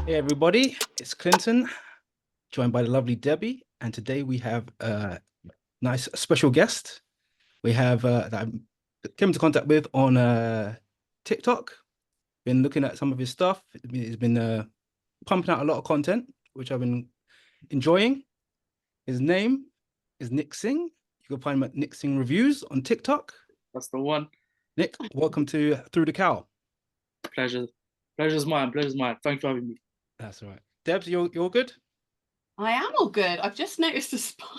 Hey everybody, it's Clinton, joined by the lovely Debbie, and today we have a nice special guest. We have that I came into contact with on TikTok. Been looking at some of his stuff. He's been pumping out a lot of content, which I've been enjoying. His name is Nick Singh. You can find him at NickSinghReviews on TikTok. That's the one. Nick, welcome to Through the Cow. Pleasure. Pleasure's mine. Pleasure's mine. Thank you for having me. That's all right. Debs, you're good? I am all good. I've just noticed a spider.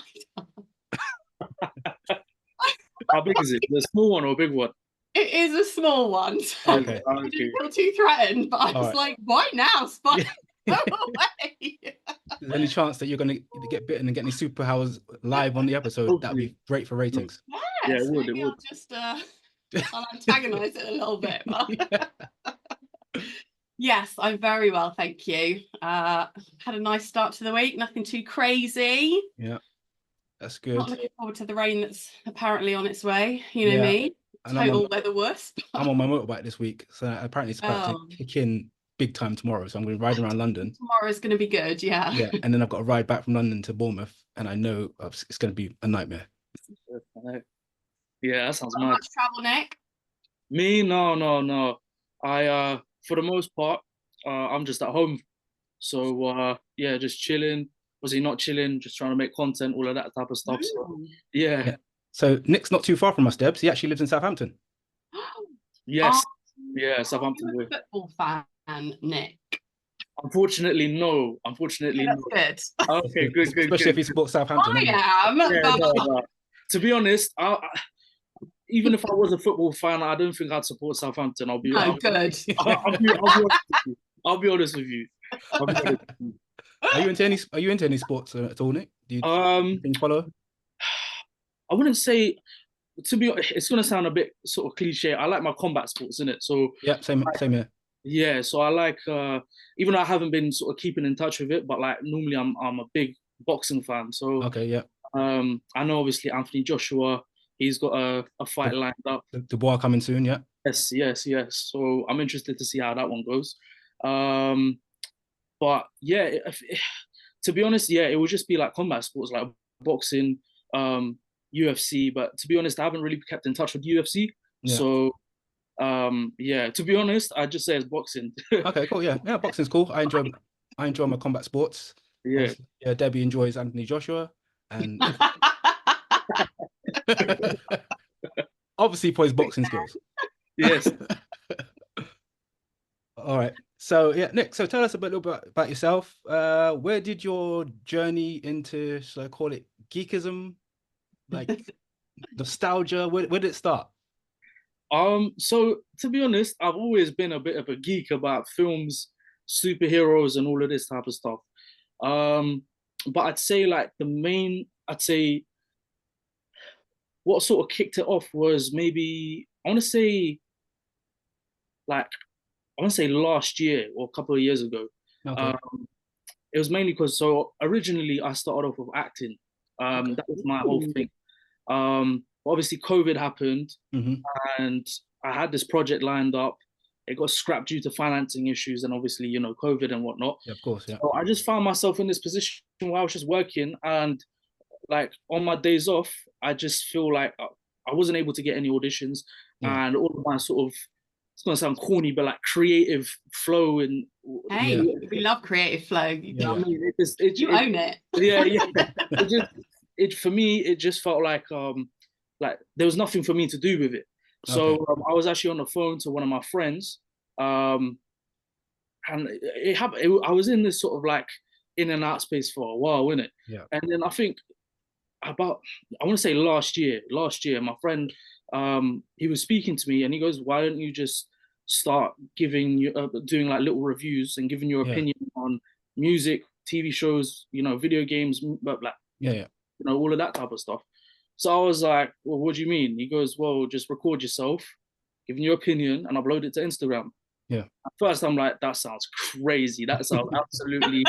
How big is it? The small one or a big one? It is a small one. So Okay. I didn't feel too threatened, but I was like, why now, spider? Go away. There's any chance that you're going to get bitten and get any superpowers live on the episode? That'd be great for ratings. Yes, Yeah, it would. maybe I'll just I'll antagonize it a little bit. But... Yes, I'm very well, thank you. Had a nice start to the week, nothing too crazy. Yeah, that's good. Not looking forward to the rain that's apparently on its way. You know me, total weather wuss. I'm on my motorbike this week, so apparently it's about to kick in big time tomorrow. So I'm going to ride around London. Tomorrow's going to be good, yeah. Yeah, and then I've got to ride back from London to Bournemouth, and I know it's going to be a nightmare. Yeah, that sounds mad. Much travel, Nick? Me? No. I for the most part, I'm just at home. So yeah, just chilling. Was he not chilling? Just trying to make content, all of that type of stuff. So yeah. So Nick's not too far from us, Debs. He actually lives in Southampton. Yes. Yeah, Southampton. Are you a football fan, Nick? Unfortunately, no. Unfortunately, that's no. Good. Okay, good. Especially if he supports Southampton. I am. Yeah, no. To be honest, even if I was a football fan, I don't think I'd support Southampton. I'll be honest with you. Are you into any sports at all, Nick? Do you follow? I wouldn't say. To be honest, it's gonna sound a bit sort of cliche. I like my combat sports, innit? So yeah, same here. Yeah, so I like even though I haven't been sort of keeping in touch with it, but like normally I'm a big boxing fan. So okay, yeah. I know obviously Anthony Joshua, he's got a fight lined up. The boy coming soon, yeah. Yes. So I'm interested to see how that one goes. But yeah, to be honest, yeah, it would just be like combat sports, like boxing, UFC. But to be honest, I haven't really kept in touch with UFC. Yeah. So yeah, to be honest, I just say it's boxing. Okay, cool. Yeah, boxing's cool. I enjoy my combat sports. Yeah. Yeah, Debbie enjoys Anthony Joshua, and obviously plays boxing skills. Yes. All right. So yeah, Nick. So tell us a little bit about yourself. Where did your journey into, should I call it, geekism, like nostalgia? Where did it start? So to be honest, I've always been a bit of a geek about films, superheroes, and all of this type of stuff. But I'd say like what sort of kicked it off was maybe I want to say last year or a couple of years ago. Okay. It was mainly because originally I started off with acting. That was my whole thing. Obviously COVID happened, and I had this project lined up. It got scrapped due to financing issues and obviously, you know, COVID and whatnot. Yeah, of course, yeah. So I just found myself in this position where I was just working, and like on my days off, I just feel like I wasn't able to get any auditions, and all of my sort of, it's gonna sound corny, but like creative flow and we love creative flow. You know what I mean? You own it. Yeah. For me, it just felt like there was nothing for me to do with it. So I was actually on the phone to one of my friends, and it happened. I was in this sort of like in and out space for a while, innit? Yeah. And then I think I want to say last year, my friend, he was speaking to me and he goes, "Why don't you just start doing like little reviews and giving your opinion on music, TV shows, you know, video games, but like, you know, all of that type of stuff." So I was like, "Well, what do you mean?" He goes, "Well, just record yourself, giving your opinion and upload it to Instagram." Yeah. At first, I'm like, that sounds crazy. That sounds absolutely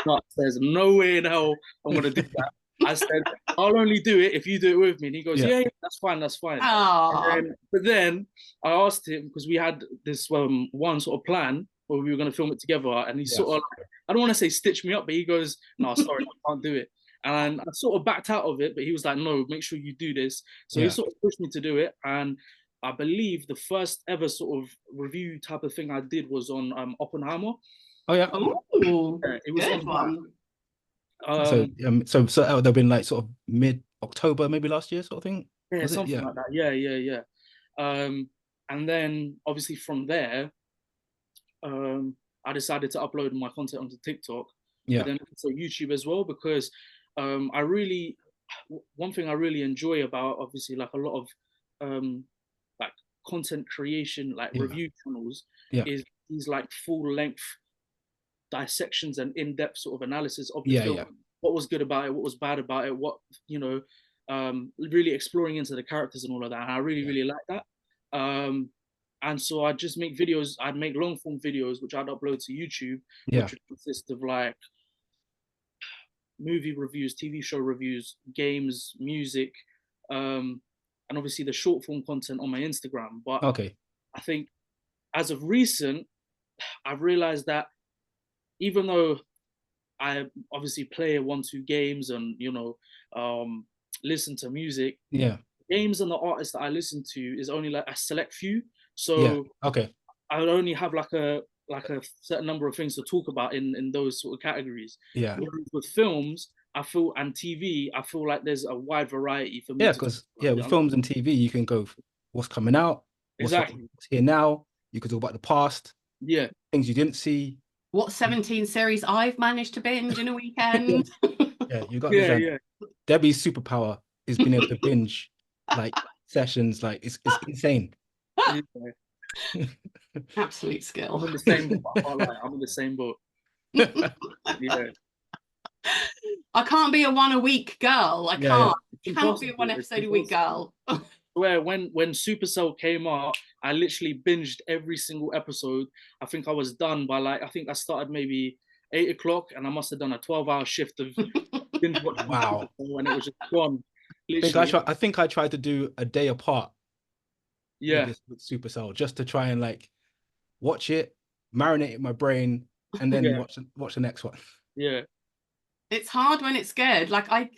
nuts. There's no way in hell I'm going to do that. I said, "I'll only do it if you do it with me." And he goes, yeah, that's fine. But then I asked him, because we had this one sort of plan. where we were going to film it together. And he sort of, like, I don't want to say stitch me up, but he goes, "No, sorry, I can't do it." And I sort of backed out of it, but he was like, "No, make sure you do this." So he sort of pushed me to do it. And I believe the first ever sort of review type of thing I did was on Oppenheimer. Oh yeah. Oh, yeah, it was good one. So that would have been like sort of mid-October, maybe last year, sort of thing. Yeah, something like that. Yeah. And then obviously from there, I decided to upload my content onto TikTok, but then also YouTube as well, because one thing I really enjoy about obviously like a lot of like content creation, like review channels, is these like full length dissections and in-depth sort of analysis of the film. What was good about it, what was bad about it, what, you know, really exploring into the characters and all of that. And I really like that. And so I'd just make videos, I'd make long form videos, which I'd upload to YouTube, which would consist of like movie reviews, TV show reviews, games, music, and obviously the short form content on my Instagram. But I think as of recent, I've realized that even though I obviously play 1-2 games and, you know, listen to music, games and the artists that I listen to is only like a select few. So I would only have like a certain number of things to talk about in those sort of categories. Whereas with films, I feel, and TV, I feel like there's a wide variety for me. Because with films and TV, you can go what's coming out, what's here now. You could talk about the past, things you didn't see. What 17 series I've managed to binge in a weekend. You got Debbie's superpower is being able to binge like sessions, like it's insane. Absolute skill. I'm in the same boat. I can't lie. I'm in the same boat. I can't be a one a week girl. I can't be a one episode a week girl. Where when Supercell came out, I literally binged every single episode. I think I was done by like, I think I started maybe 8 o'clock, and I must have done a 12-hour shift of binge watching. Wow. When it was just gone. I think I tried to do a day apart. With Supercell, just to try and like watch it, marinate it in my brain, and then watch the next one. It's hard when it's good. Like I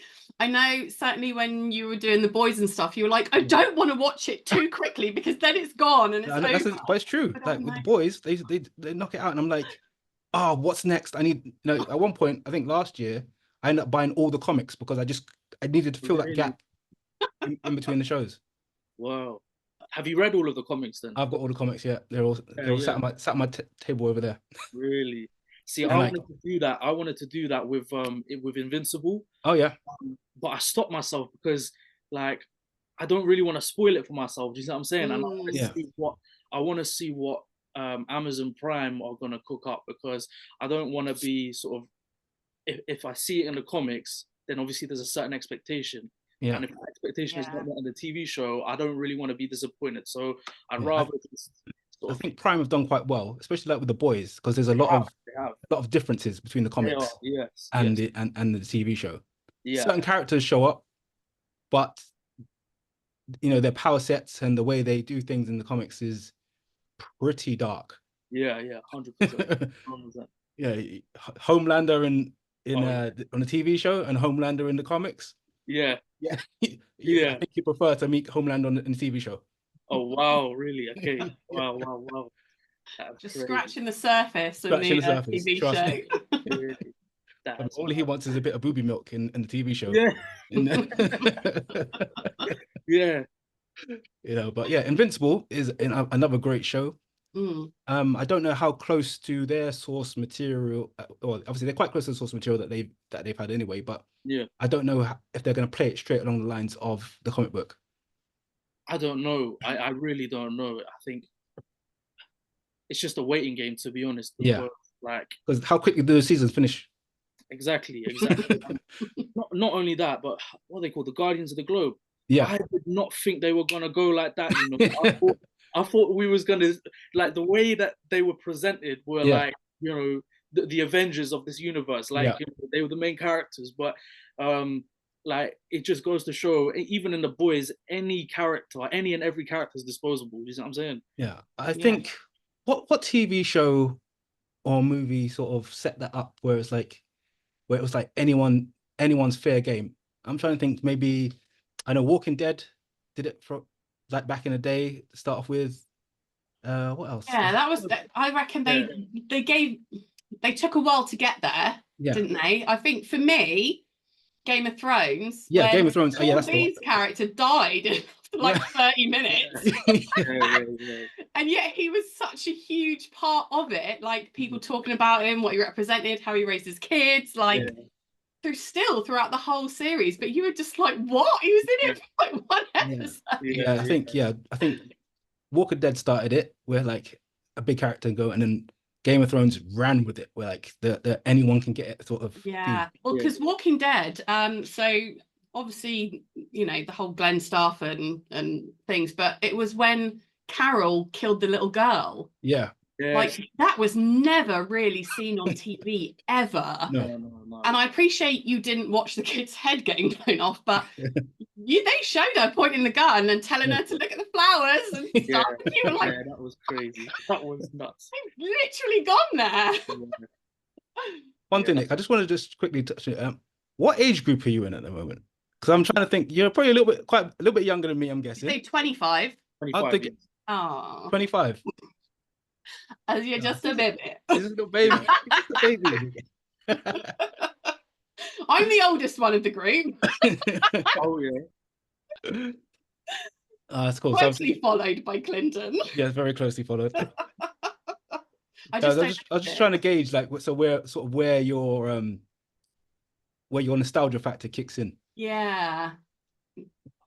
know certainly when you were doing The Boys and stuff, you were like, I don't want to watch it too quickly because then it's gone and it's over. But it's true. Like with The Boys, they knock it out, and I'm like, oh, what's next? I need, you know, at one point, I think last year, I ended up buying all the comics because I needed to fill that gap in between the shows. Wow. Have you read all of the comics then? I've got all the comics, They're all sat on my table over there. Really? See, I wanted to do that. I wanted to do that with Invincible. Oh yeah. But I stopped myself because like I don't really want to spoil it for myself. Do you know what I'm saying? And I want to see what Amazon Prime are gonna cook up, because I don't want to be sort of, if I see it in the comics, then obviously there's a certain expectation. And if the expectation is not met in the TV show, I don't really want to be disappointed. So I'd rather just I think Prime have done quite well, especially like with The Boys, because there's a lot of differences between the comics and the TV show. Certain characters show up, but you know, their power sets and the way they do things in the comics is pretty dark. 100%. Homelander on the TV show and Homelander in the comics. I think you prefer to meet Homelander in the TV show. Oh wow, really? Okay. Wow. Just scratching the surface of the TV show. All he wants is a bit of booby milk in the TV show. You know, but Invincible is another great show. I don't know how close to their source material, well, obviously they're quite close to the source material that they've had anyway, but I don't know if they're going to play it straight along the lines of the comic book. I don't know. I really don't know. I think it's just a waiting game, to be honest. Because how quickly do the seasons finish? Exactly. not only that, but what they call the Guardians of the Globe. I did not think they were gonna go like that. You know, I thought we was gonna, like, the way that they were presented were like, you know, the Avengers of this universe. Like you know, they were the main characters, but like it just goes to show, even in The Boys, any and every character is disposable. You know what I'm saying? I think what TV show or movie sort of set that up where it's like where it was like anyone's fair game? I'm trying to think. Maybe I know Walking Dead did it for like back in the day to start off with. What else? Yeah, that was. I reckon they took a while to get there, didn't they? I think for me, Game of Thrones. Yeah, Game of Thrones. Oh, yeah, that's the one. His character died after like 30 minutes. And yet he was such a huge part of it. Like people talking about him, what he represented, how he raised his kids, like throughout the whole series. But you were just like, what? He was in it for like one episode. I think Walking Dead started it where like a big character go, and then Game of Thrones ran with it where like the anyone can get it sort of well, because Walking Dead, so obviously, you know, the whole Glenn stuff and things, but it was when Carol killed the little girl. Like that was never really seen on TV ever. No. And I appreciate you didn't watch the kid's head getting blown off, but they showed her pointing the gun and telling her to look at the flowers and stuff. And you were like, that was crazy. That was nuts. I've literally gone there. One thing, Nick, I just want to just quickly touch it. What age group are you in at the moment? Because I'm trying to think. You're probably a little bit younger than me, I'm guessing. Say 25. 25. Oh, 25. As you're just a baby. This is the baby. Just a baby. I'm the oldest one of the group. Oh yeah. That's cool. Closely followed by Klynton. Yeah, very closely followed. I was just trying to gauge like where your nostalgia factor kicks in. Yeah.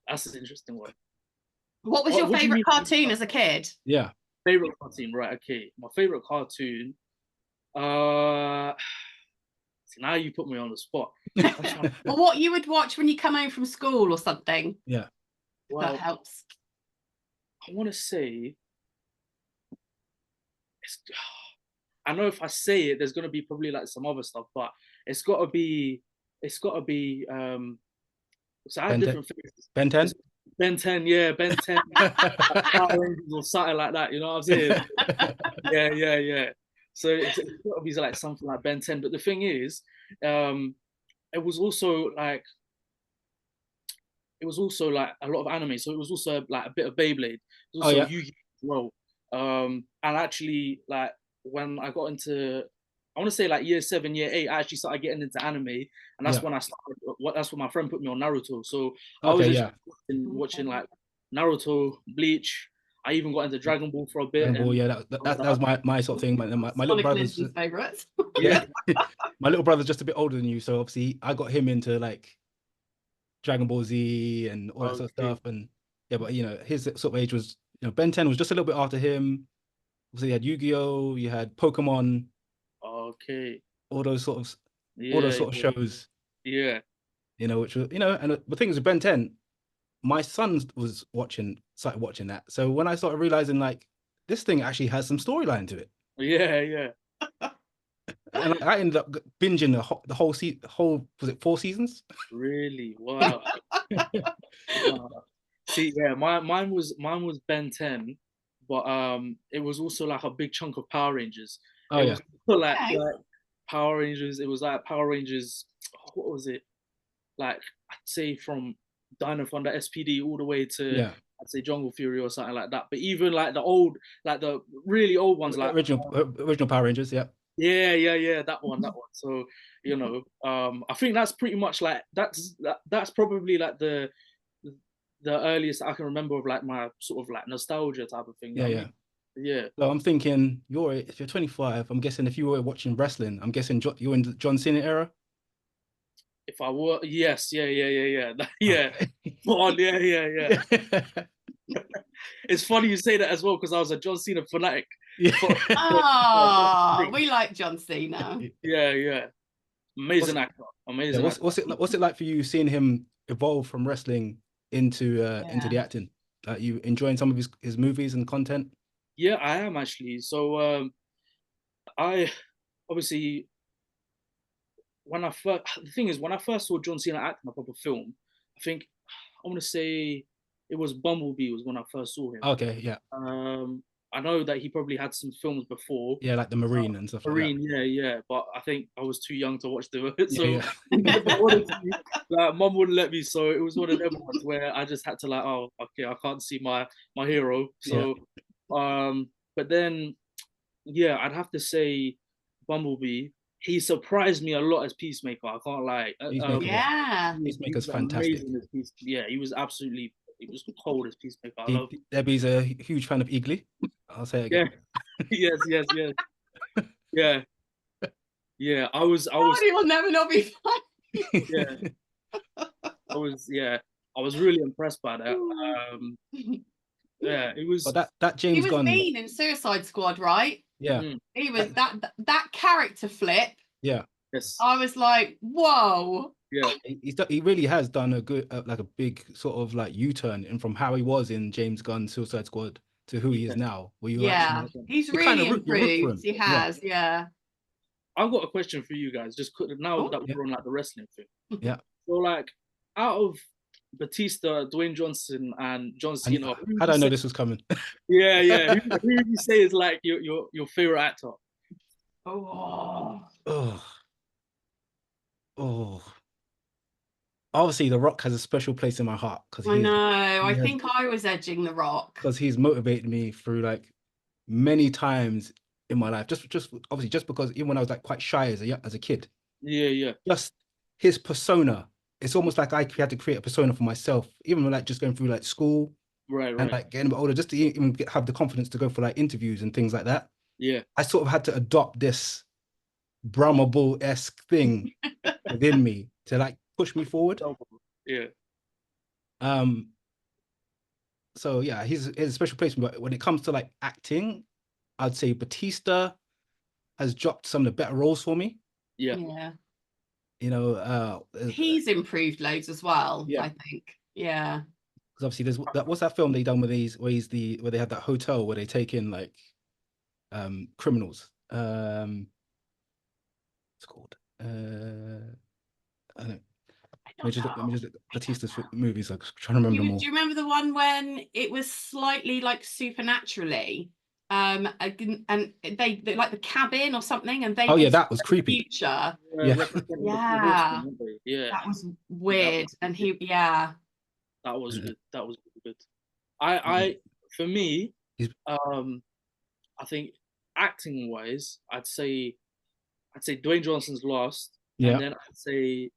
That's an interesting one. What was your favorite cartoon as a kid? Yeah. Favorite cartoon, right? Okay, my favorite cartoon. See, now you put me on the spot. Or what you would watch when you come home from school or something. Yeah. Well, that helps. I want to say, I know if I say it, there's gonna be probably like some other stuff, but it's gotta be. So I have different favorites. Ben 10. Ben 10, yeah, Ben 10, Power Rangers or something like that. You know what I'm saying? Yeah. So it's got to be like something like Ben 10. But the thing is, it was also like a lot of anime. So it was also like a bit of Beyblade. It was also Yu-Gi-Oh! As well. And actually, like when I got into, I want to say like year 7, year 8, I actually started getting into anime, and that's when I started. That's when my friend put me on Naruto. So I was just watching like Naruto, Bleach. I even got into Dragon Ball for a bit. Dragon Ball, yeah, that was my sort of thing. My little brother's favorites. Yeah, my little brother's just a bit older than you, so obviously I got him into like Dragon Ball Z and all that sort of stuff. And yeah, but you know, his sort of age was, you know, Ben 10 was just a little bit after him. So you had Yu-Gi-Oh, you had Pokemon. Okay. All those sort of shows. Yeah. You know, which was, you know, and the thing is with Ben 10, my son started watching that. So when I started realizing like this thing actually has some storyline to it. Yeah. And I ended up binging the whole was it 4 seasons? Really? Wow. See, yeah, mine was Ben 10, but it was also like a big chunk of Power Rangers. Oh, yeah. Like Power Rangers. It was like Power Rangers. What was it? Like I'd say from Dino Thunder SPD all the way to I'd say Jungle Fury or something like that. But even like the really old ones, like original Power Rangers. Yeah, that one. So you know, I think that's pretty much like that's probably like the earliest I can remember of like my sort of like nostalgia type of thing. Yeah. So I'm thinking if you're 25, I'm guessing if you were watching wrestling, I'm guessing you're in the John Cena era. If I were, yes, yeah. Yeah. It's funny you say that as well, because I was a John Cena fanatic. Yeah. We like John Cena. Yeah. Amazing actor. Amazing. What's it like for you seeing him evolve from wrestling into the acting? You enjoying some of his movies and content? Yeah, I am actually. So I obviously when I first saw John Cena act in a proper film, I think I want to say it was Bumblebee was when I first saw him. Okay, yeah. I know that he probably had some films before. Yeah, like the Marine and stuff Marine, like that. yeah. But I think I was too young to watch the so Yeah. honestly, like mum wouldn't let me, so it was one of them ones where I just had to like, oh, okay, I can't see my hero. So, but then, yeah, I'd have to say, Bumblebee. He surprised me a lot as Peacemaker. I can't lie. Yeah, Peacemaker's he was fantastic. amazing as yeah, he was absolutely. He was cold as Peacemaker. I love. Debbie's a huge fan of Eagly. I'll say it again. Yeah. yes. Yeah. Yeah. I was. He will never not be fine. Yeah. I was really impressed by that. Yeah, it was. But that James Gunn. He was mean in Suicide Squad, right? Yeah. He was that character flip. Yeah. Yes. I was like, whoa. Yeah. He really has done a good, like a big sort of like U-turn in from how he was in James Gunn's Suicide Squad to who he is now. Where you actually, he's really improved. He has, yeah. I've got a question for you guys. Just now that we're on like the wrestling thing. Yeah. So like, out of Batista, Dwayne Johnson, and John Cena, how did I know this was coming? Yeah. Who would you say is like your favorite actor? Obviously, The Rock has a special place in my heart because I know. I think I was edging The Rock because he's motivated me through like many times in my life. Just obviously just because even when I was like quite shy as a kid. Yeah. Just his persona. It's almost like I had to create a persona for myself, even when like just going through like school, right, and like getting a bit older, just to even have the confidence to go for like interviews and things like that. Yeah, I sort of had to adopt this Brahma Bull-esque thing within me to like push me forward. Yeah. So yeah, he's a special place. But when it comes to like acting, I'd say Batista has dropped some of the better roles for me. Yeah. You know, he's improved loads as well. Yeah. I think. Yeah. Because obviously there's what's that film they done with where they have that hotel where they take in like criminals. It's called I don't know. Let me just Batista's movies. I'm trying to remember them all. Do you remember the one when it was slightly like supernaturally? And they like the cabin or something, and they that was creepy. Future. Yeah. That was weird. And that was good. That was really good. For me, I think acting wise, I'd say Dwayne Johnson's last. Yeah. And then I'd say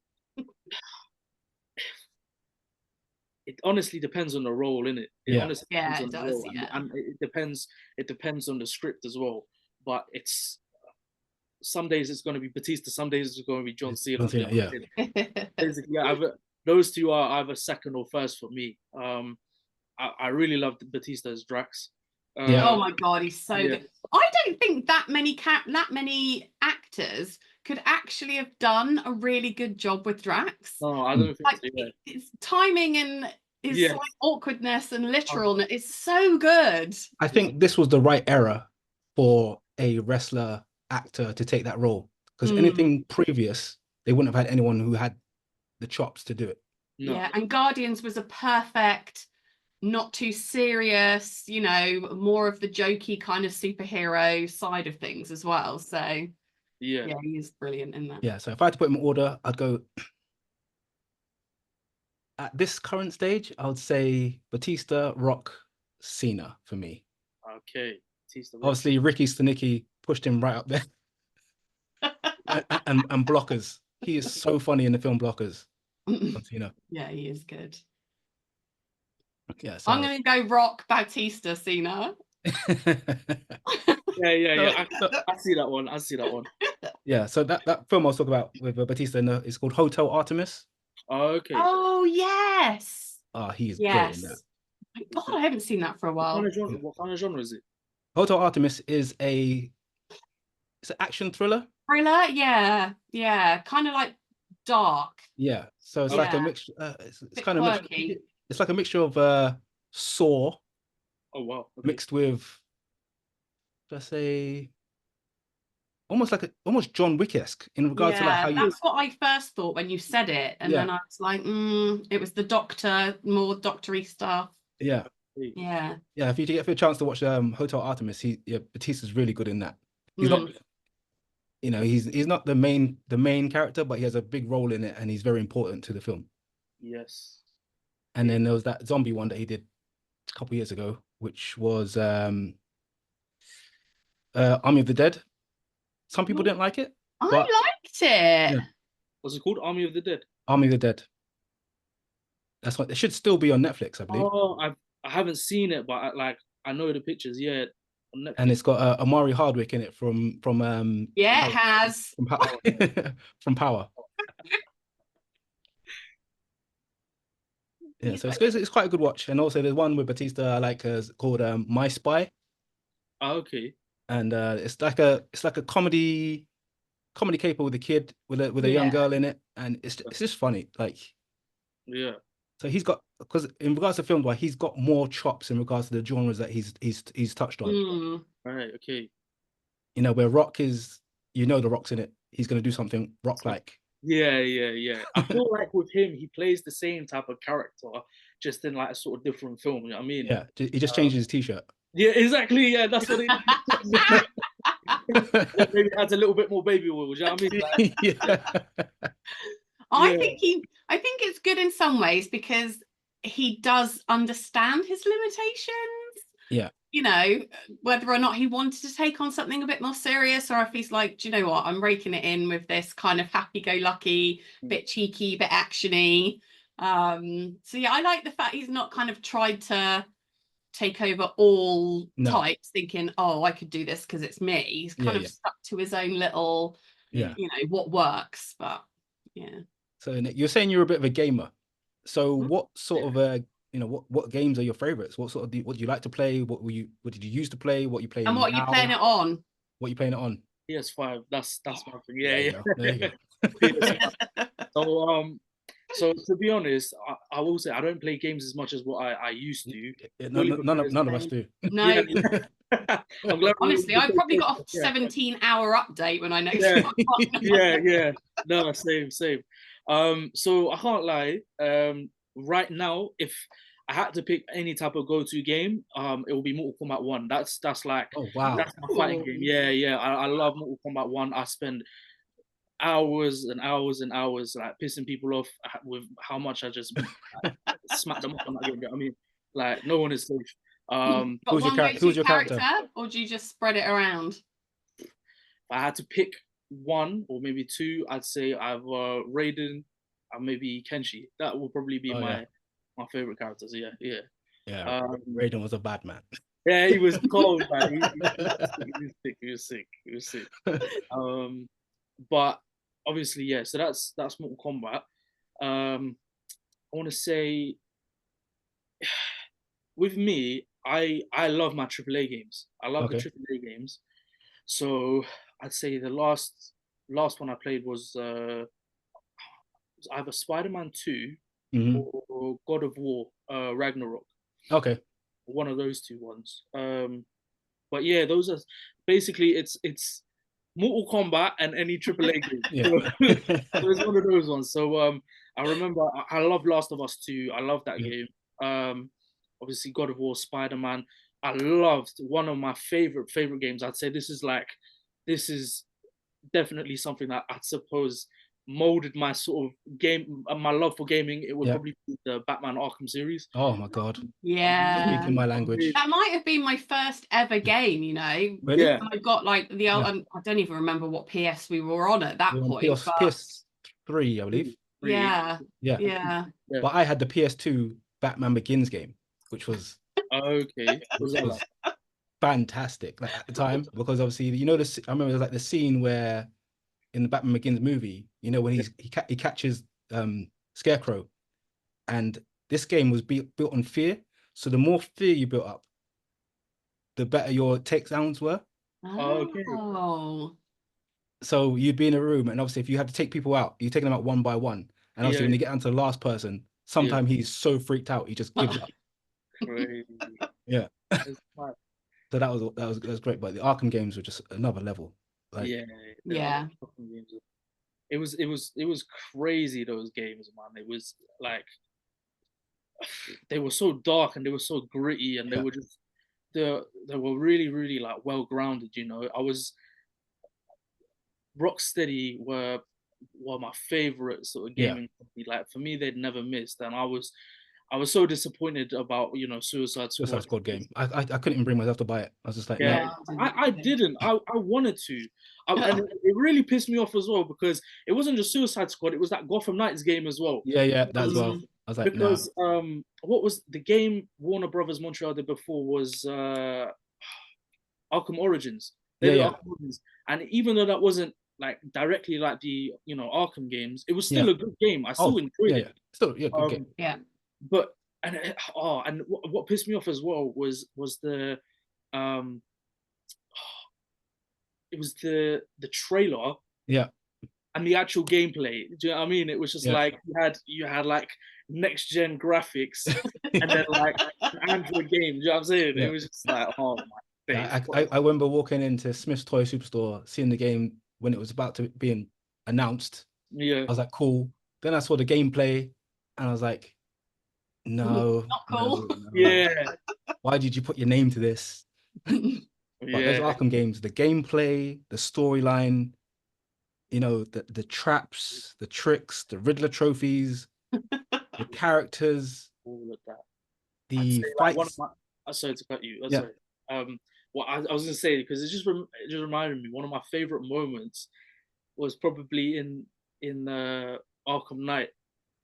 it honestly depends on the role, innit? It honestly depends on the role. And it depends on the script as well. But it's some days it's gonna be Batista, some days it's gonna be John Cena. Yeah. Basically, those two are either second or first for me. I really loved Batista as Drax. Oh my god, he's so good. I don't think that many actors could actually have done a really good job with Drax. No, I don't think so. It's timing and his like awkwardness and literalness is so good. I think this was the right era for a wrestler actor to take that role, because anything previous, they wouldn't have had anyone who had the chops to do it. No. Yeah, and Guardians was a perfect, not too serious, you know, more of the jokey kind of superhero side of things as well. So yeah, he is brilliant in that. Yeah, so if I had to put him in order, I'd go at this current stage, I would say Batista, Rock, Cena for me. Okay. Batista, obviously Ricky Stenicki pushed him right up there. and Blockers. He is so funny in the film Blockers. Cena. Yeah, he is good. Yeah, so... I'm going to go Rock, Bautista, Cena. Yeah. I see that one. Yeah, so that film I was talking about with Batista is called Hotel Artemis. Oh, okay. Oh, yes. Oh, he is great in that. My God, I haven't seen that for a while. What kind of genre is it? Hotel Artemis is it's an action thriller. Thriller, yeah, kind of like dark. Yeah, so it's like a mixture. It's kind of quirky. It's like a mixture of Saw. Oh wow. Okay. Mixed with, let's say, almost John Wick-esque in regards to like how that's what I first thought when you said it, and then I was like, it was the Doctor, more doctory stuff. Yeah, Yeah. Yeah, if you get a chance to watch Hotel Artemis, Batista's really good in that. He's not, you know, he's not the main character, but he has a big role in it, and he's very important to the film. Yes. And then there was that zombie one that he did a couple years ago, which was Army of the Dead. Some people didn't like it. I liked it. Yeah. What's it called? Army of the Dead. Army of the Dead. That's what it should still be on Netflix, I believe. Oh, I haven't seen it, but I know the pictures. Yeah, on Netflix. And it's got Amari Hardwick in it from yeah, it has from Power. Yeah, so it's quite a good watch. And also there's one with Batista I like called My Spy. Oh, okay. And it's like a comedy caper with a kid with a young girl in it, and it's just funny. Like, yeah. So he's got, because in regards to films, he's got more chops in regards to the genres that he's touched on. Right. Okay. You know, where Rock is, the Rock's in it. He's gonna do something Rock-like. Yeah. I feel like with him, he plays the same type of character, just in like a sort of different film. You know what I mean? Yeah, he just changes his t-shirt. Yeah, exactly. Yeah, that's what it is. Maybe it adds a little bit more baby oil. You know what I mean? Like, I think it's good in some ways because he does understand his limitations. Yeah. You know, whether or not he wanted to take on something a bit more serious, or if he's like, do you know what, I'm raking it in with this kind of happy-go-lucky, bit cheeky, bit actiony. So yeah, I like the fact he's not kind of tried to take over all types, thinking, oh, I could do this because it's me. He's kind of stuck to his own little, you know, what works. But yeah. So Nick, you're saying you're a bit of a gamer. So what sort of what games are your favorites? What sort of what do you like to play? What did you used to play? What you play? And what are you playing it on? What are you playing it on? PS5. That's my thing. Yeah. There you go. So to be honest, I will say I don't play games as much as what I used to. None of us do. No. I'm glad honestly, I probably got a 17-hour update when I next. Yeah. No, same. So I can't lie. Right now, if I had to pick any type of go-to game, it will be Mortal Kombat 1. That's like, oh wow, that's my fighting game. Yeah. I love Mortal Kombat 1. I spend hours and hours and hours like pissing people off with how much I just smack them up on that game. I mean, like, no one is safe. Who's your character? Or do you just spread it around? If I had to pick one or maybe two, I'd say I've Raiden and maybe Kenshi. That will probably be my favorite characters. Yeah. Raiden was a bad man. Yeah, he was cold, man. He was sick. But obviously, yeah. So that's Mortal Kombat. I want to say, with me, I love my AAA games. I love the AAA games. So I'd say the last one I played was either Spider-Man 2 or God of War Ragnarok. Okay. One of those two ones. But yeah, those are basically it's Mortal Kombat and any AAA game. So it's one of those ones. So I remember I love Last of Us 2. I love that game. Obviously God of War, Spider-Man. I loved one of my favorite games. I'd say this is definitely something that I suppose molded my sort of game, my love for gaming. It would probably be the Batman Arkham series. Oh my god. Yeah. Speaking my language. That might have been my first ever game, you know. Really? Yeah. I got like the old, I don't even remember what PS we were on at that point. PS3, I believe. Yeah. But I had the PS2 Batman Begins game, which was was fantastic at the time, because obviously I remember there was like the scene where in the Batman Begins movie, when he catches Scarecrow, and this game was built on fear. So the more fear you built up, the better your takedowns were. So you'd be in a room, and obviously if you had to take people out, you take them out one by one, and obviously when you get onto the last person, sometimes he's so freaked out he just gives up. Crazy. Yeah. So that was great, but the Arkham games were just another level. Like, It was crazy, those games, man. It was like they were so dark and they were so gritty, and they were just they were really, really like well grounded. You know, Rocksteady were my favorite sort of gaming company. Like for me, they'd never missed, and I was so disappointed about, you know, Suicide Squad. Suicide Squad game. I couldn't even bring myself to buy it. I was just like, yeah, no. I didn't. I wanted to, and it really pissed me off as well, because it wasn't just Suicide Squad. It was that Gotham Knights game as well. Yeah, that as well. I was like, Because no. what was the game Warner Brothers Montreal did before was Arkham Origins. They did Arkham Origins, and even though that wasn't like directly like the, you know, Arkham games, it was still a good game. I still enjoyed it. Still, good game. Yeah. But and what pissed me off as well was the it was the trailer. Yeah. And the actual gameplay. Do you know what I mean? It was just like you had like next gen graphics and then like an Android game. Do you know what I'm saying? It was just like, oh my face. I remember walking into Smith's Toy Superstore, seeing the game when it was about to be announced. Yeah. I was like, cool. Then I saw the gameplay and I was like, no. Not cool. No. Yeah. Why did you put your name to this? But those Arkham games, the gameplay, the storyline, you know, the traps, the tricks, the Riddler trophies, the characters, all of that. the fights. Like sorry to cut you. Sorry. What I was gonna say, because it just reminded me, one of my favorite moments was probably in Arkham Knight,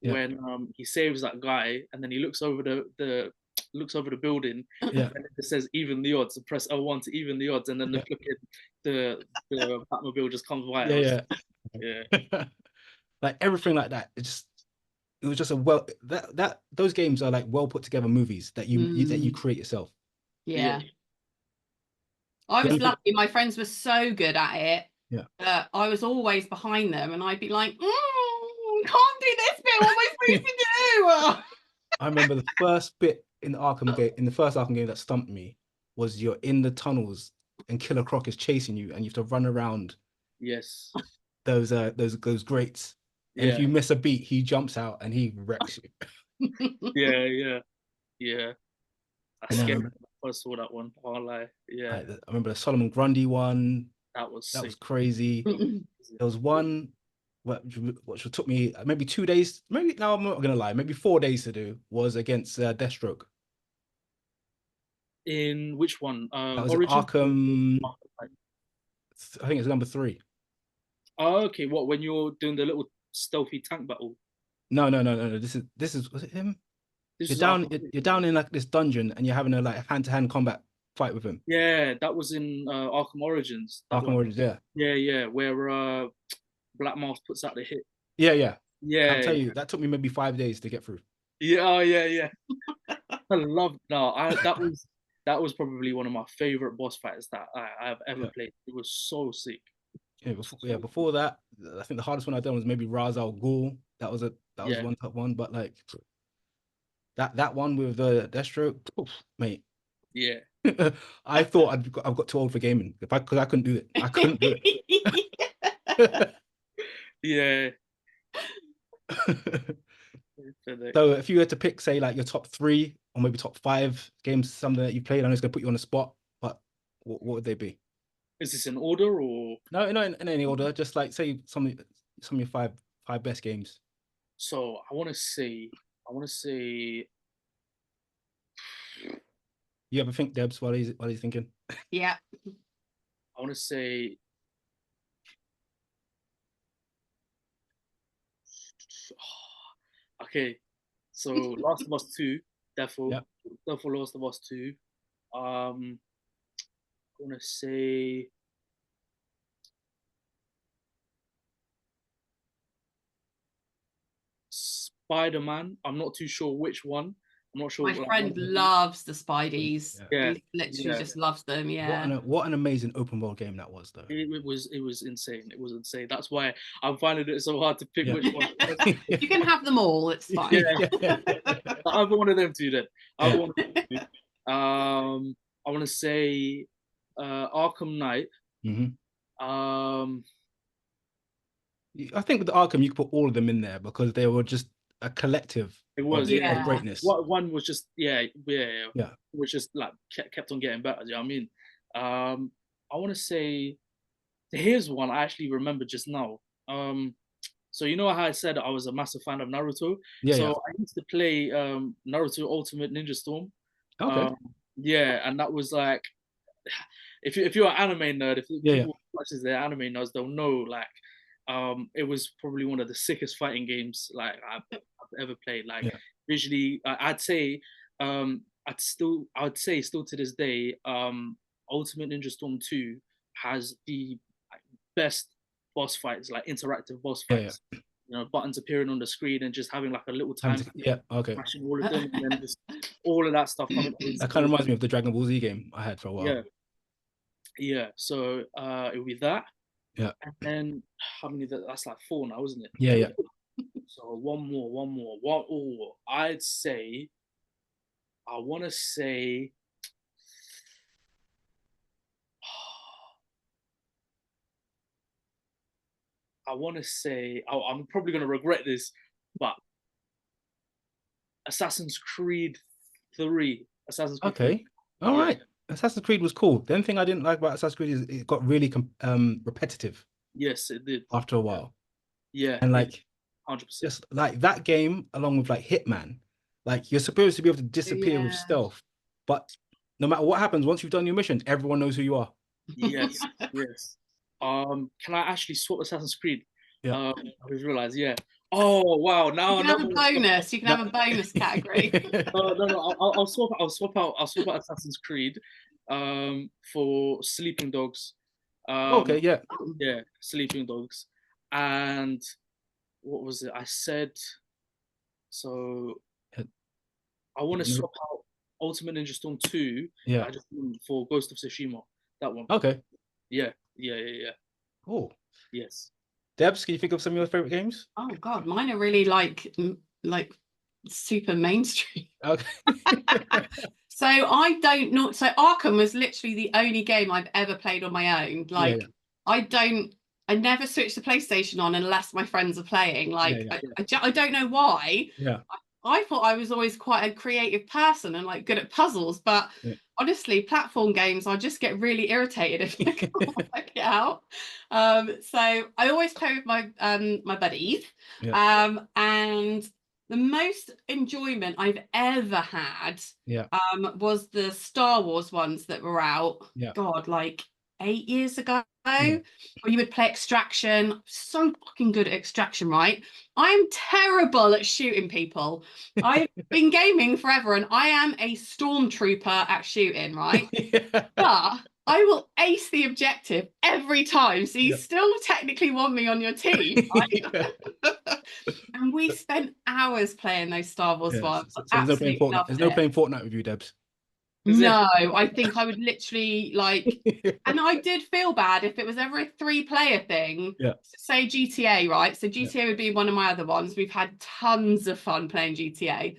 when he saves that guy and then he looks over the building, and it says even the odds, and press L1 to even the odds, and then the Batmobile just comes by. Yeah. Like everything like that. It was just a those games are like well put together movies that you create yourself. Yeah. I was lucky. My friends were so good at it. Yeah. That I was always behind them, and I'd be like, can't do this bit. What am I supposed to do? I remember the first bit in the first Arkham game that stumped me was you're in the tunnels and Killer Croc is chasing you and you have to run around. Yes. Those grates. And if you miss a beat, he jumps out and he wrecks you. Yeah. I scared me when I saw that one. I can't lie. Yeah. I remember the Solomon Grundy one. That was crazy. There was one which took me maybe 2 days. Maybe, no, I'm not gonna lie. Maybe 4 days to do, was against Deathstroke. In which one? That was Arkham. I think it's number 3. Oh, okay. What, when you're doing the little stealthy tank battle? No. This is was it him? You're down in like this dungeon and you're having a like hand-to-hand combat fight with him. Yeah, that was in Arkham Origins. Origins, yeah, where Black Mask puts out the hit. Yeah. I'll tell you, that took me maybe 5 days to get through. Yeah. I loved that was probably one of my favorite boss fights that I've ever played. It was so sick. Before that, I think the hardest one I've done was maybe Ra's al Ghul. That was one top one, but like that one with the Deathstroke, mate. Yeah. I thought I've got too old for gaming because I couldn't do it. I couldn't do it. Yeah. So if you had to pick, say, like your top 3 or maybe top 5 games, something that you played, I'm just gonna put you on the spot, but what would they be? Is this in order or no? In any order. Just like say some of your five best games. So I want to say. You ever think, Debs, while he's thinking? Yeah. I want to say. Okay, so Last of Us 2, definitely Last of Us 2. I want to say. Spider-Man. I'm not too sure which one. I'm not sure. My friend loves the Spideys. Yeah. He literally just loves them. Yeah. What an amazing open world game that was, though. It was insane. It was insane. That's why I'm finding it so hard to pick which one. You can have them all. It's fine. Either one of them two then. I want to say Arkham Knight. I think with the Arkham, you could put all of them in there because they were just a collective. It was, of greatness. What one was just, yeah, Yeah. was just like kept on getting better. You know what I mean? I want to say, here's one I actually remember just now. So you know how I said I was a massive fan of Naruto? Yeah, so yeah. I used to play Naruto Ultimate Ninja Storm. Okay. Yeah, and that was like, if you're an anime nerd, if people watches their anime nerds, they'll know like, it was probably one of the sickest fighting games like I've ever played. Like visually, I'd say still to this day, Ultimate Ninja Storm 2 has the best boss fights, like interactive boss fights. You know, buttons appearing on the screen and just having like a little time. Smashing all of them, and then just all of that stuff coming. That kind of reminds me of the Dragon Ball Z game I had for a while. Yeah. So it would be that. Yeah. And then how many? That's like 4 now, isn't it? Yeah. So one more. I'd say. I want to say. I'm probably gonna regret this, but Assassin's Creed 3. Assassin's Creed. Okay. 3. All right. Assassin's Creed was cool. The only thing I didn't like about Assassin's Creed is it got really repetitive. Yes, it did. After a while. Yeah. And like 100%. Just like that game, along with like Hitman, like you're supposed to be able to disappear with stealth, but no matter what happens, once you've done your mission, everyone knows who you are. Yes. Can I actually swap Assassin's Creed? Yeah. I just realized, Oh wow! Now you can have a bonus. You can have a bonus category. No. I'll swap out Assassin's Creed, for Sleeping Dogs. Okay. Yeah. Yeah, Sleeping Dogs, and what was it? I said. So I want to swap out Ultimate Ninja Storm 2. Yeah. I just for Ghost of Tsushima. That one. Okay. Yeah. Oh. Yes. Debs, can you think of some of your favorite games? Oh God, mine are really like super mainstream. Okay. So I don't know. So Arkham was literally the only game I've ever played on my own. Like I never switch the PlayStation on unless my friends are playing. Like I don't know why. Yeah. I thought I was always quite a creative person and like good at puzzles, but honestly, platform games, I just get really irritated if I can't work it out. So I always play with my my buddies. And the most enjoyment I've ever had was the Star Wars ones that were out. God, like 8 years ago. Where you would play Extraction. So fucking good at Extraction, right? I'm terrible at shooting people. I've been gaming forever and I am a stormtrooper at shooting, right? But I will ace the objective every time. So you still technically want me on your team. Right? And we spent hours playing those Star Wars ones. So there's no playing Fortnite with you, Debs. No, I think I would literally like, and I did feel bad if it was ever a 3-player thing. Say GTA, right? So GTA would be one of my other ones. We've had tons of fun playing GTA.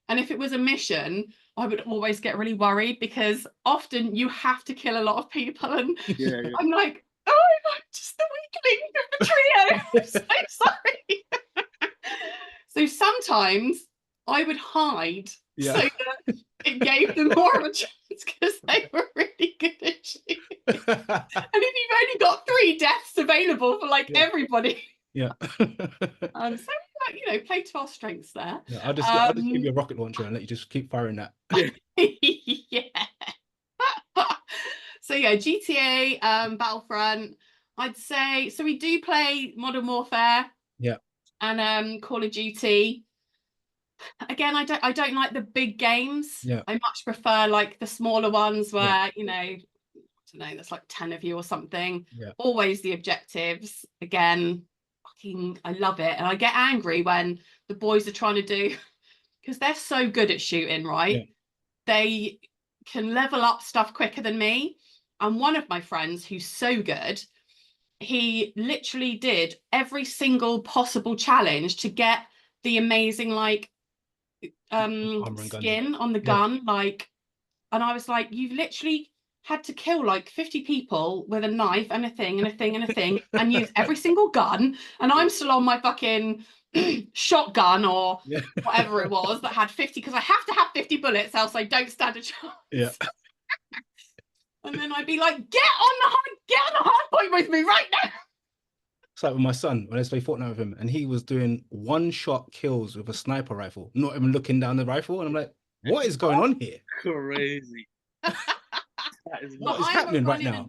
And if it was a mission, I would always get really worried because often you have to kill a lot of people. And I'm like, oh, I'm just the weakling of the trio. I'm so sorry. So sometimes I would hide so that it gave them more of a chance because they were really good at shooting. And if you've only got 3 deaths available for like everybody. So like, play to our strengths there. I'll just give you a rocket launcher and let you just keep firing that. So GTA, Battlefront, I'd say. So we do play Modern Warfare. And Call of Duty. Again, I don't like the big games. I much prefer like the smaller ones where I don't know, there's like 10 of you or something. Always the objectives. Again, fucking I love it, and I get angry when the boys are trying to do, because they're so good at shooting, right? They can level up stuff quicker than me. And one of my friends who's so good, he literally did every single possible challenge to get the amazing like skin on the gun, like, and I was like, you've literally had to kill like 50 people with a knife and a thing and a thing and a thing and use every single gun. And I'm still on my fucking shotgun or whatever it was that had 50, because I have to have 50 bullets, else I don't stand a chance. Yeah. And then I'd be like, get on the hard point with me right now. It's like with my son, when I used to play Fortnite with him, and he was doing one-shot kills with a sniper rifle, not even looking down the rifle. And I'm like, what is going on here? Crazy. What is happening right now?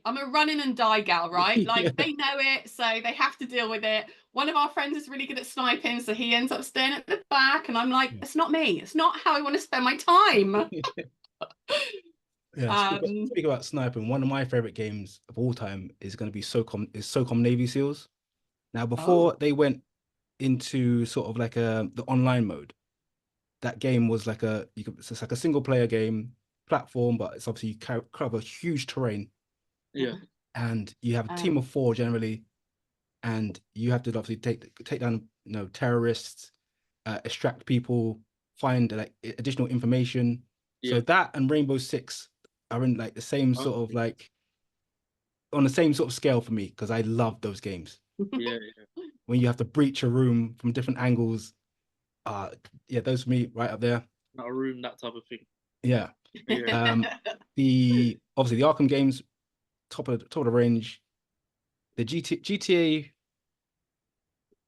I'm a running and die gal, right? Like they know it, so they have to deal with it. One of our friends is really good at sniping, so he ends up staying at the back, and I'm like, it's not me. It's not how I want to spend my time. Yeah, speak about sniping. One of my favorite games of all time is going to be SOCOM Navy SEALs. Now, before they went into sort of like the online mode, that game was like it's like a single player game platform, but it's obviously you cover huge terrain. Yeah, and you have a team of 4 generally, and you have to obviously take down terrorists, extract people, find like additional information. So that and Rainbow Six are in like the same sort of like on the same sort of scale for me, because I love those games. Yeah. When you have to breach a room from different angles, those for me right up there. Not a room, that type of thing. Yeah. The Arkham games, top of the range. The GTA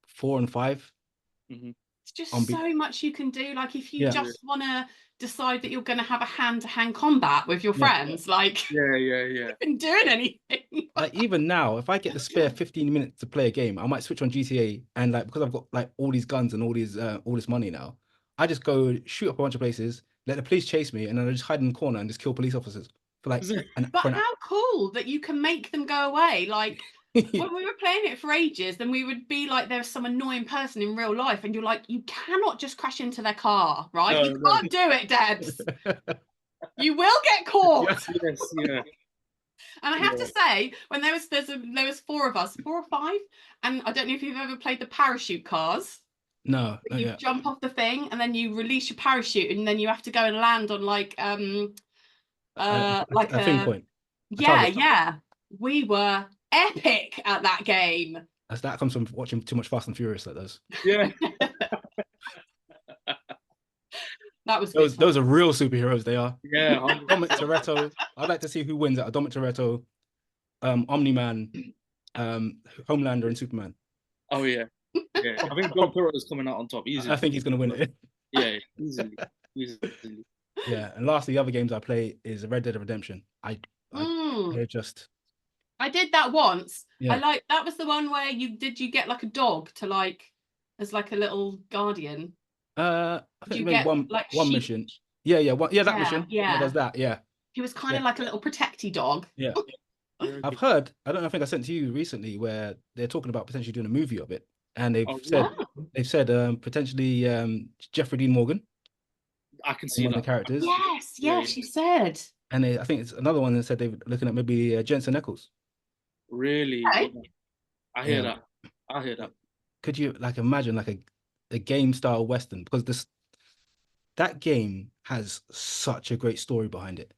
4 and 5. Mm-hmm. It's just so much you can do. Like if you just want to decide that you're going to have a hand-to-hand combat with your friends, like you've been doing anything. Like even now, if I get the spare 15 minutes to play a game, I might switch on GTA, and like because I've got like all these guns and all this money now, I just go shoot up a bunch of places, let the police chase me, and then I just hide in the corner and just kill police officers for like. But how cool that you can make them go away, like. When we were playing it for ages, then we would be like, there's some annoying person in real life, and you're like, you cannot just crash into their car, right? You can't do it, Debs. You will get caught. Yes. And I have to say, when there was 4 of us, 4 or 5, and I don't know if you've ever played the parachute cars. No. You jump off the thing, and then you release your parachute, and then you have to go and land on like a thing point. Yeah. We were epic at that game. As that comes from watching too much Fast and Furious, that does. Yeah. That was those are real superheroes. They are. Yeah. Dominic Toretto. I'd like to see who wins out of Dominic Toretto, Omni-Man, Homelander, and Superman. Oh yeah. I think John Toretto's coming out on top easily. I think he's going to win it. Yeah, easily. Yeah, and lastly, the other games I play is Red Dead Redemption. I did that once. Yeah. That was the one where you get like a dog to like as like a little guardian. I think maybe one mission. That mission. Yeah. There's that. Yeah. He was kind of like a little protecty dog. Yeah. I've heard. I don't know. I think I sent to you recently where they're talking about potentially doing a movie of it, and they've said potentially Jeffrey Dean Morgan. I can see one of the characters. Yes, you said. And I think it's another one that said they're looking at maybe Jensen Ackles. Really? Okay. I hear that. Could you like imagine like a game style Western? Because that game has such a great story behind it.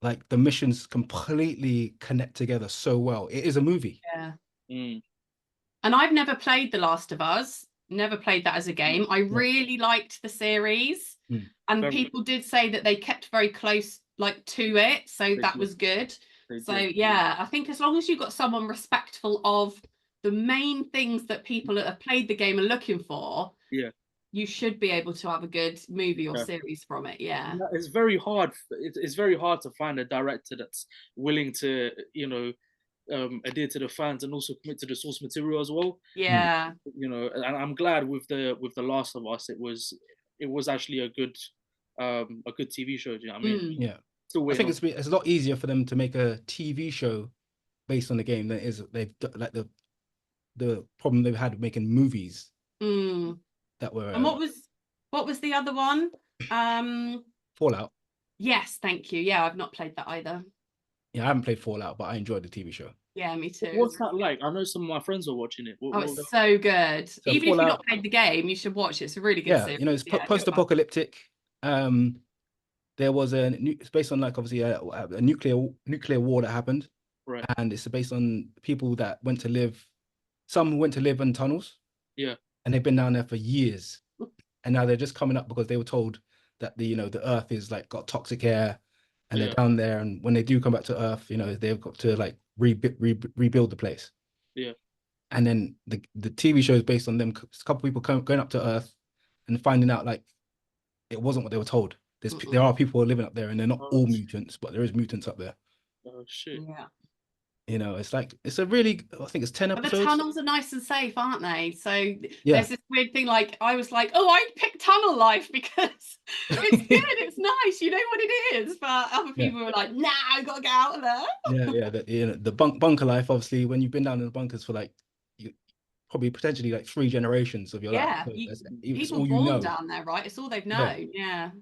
Like the missions completely connect together so well. It is a movie. Yeah. And I've never played The Last of Us. Never played that as a game. I really liked the series, and people did say that they kept very close like to it, so that was good. So yeah, I think as long as you've got someone respectful of the main things that people that have played the game are looking for, you should be able to have a good movie or series from it. Yeah, it's very hard. It's very hard to find a director that's willing to, adhere to the fans and also commit to the source material as well. Yeah, and I'm glad with the Last of Us, it was actually a good TV show. Do you know what I mean? Yeah. I think it's a lot easier for them to make a TV show based on the game than it is they've like the problem they've had making movies that were. And what was the other one? Fallout. Yes, thank you. Yeah, I've not played that either. Yeah, I haven't played Fallout, but I enjoyed the TV show. Yeah, me too. What's that like? I know some of my friends are watching it. It's so good. So even Fallout, if you've not played the game, you should watch it. It's a really good series. It's post-apocalyptic. there was it's based on like obviously a nuclear war that happened, Right. and it's based on people that went to live. Some went to live in tunnels. Yeah. And they've been down there for years, and now they're just coming up because they were told that the Earth is like got toxic air, and they're down there. And when they do come back to Earth, they've got to like rebuild the place. Yeah. And then the TV show is based on them. A couple people going up to Earth and finding out like it wasn't what they were told. There are people living up there, and they're not all mutants, but there is mutants up there. Oh shit. Yeah. It's like I think it's 10 episodes. But the tunnels are nice and safe, aren't they? So there's this weird thing. Like I was like, oh, I'd pick tunnel life because it's good, it's nice, you know what it is. But other people were like, nah, I gotta get out of there. The bunker life. Obviously, when you've been down in the bunkers for like probably potentially like 3 generations of your life. So people born down there, right? It's all they've known. Yeah.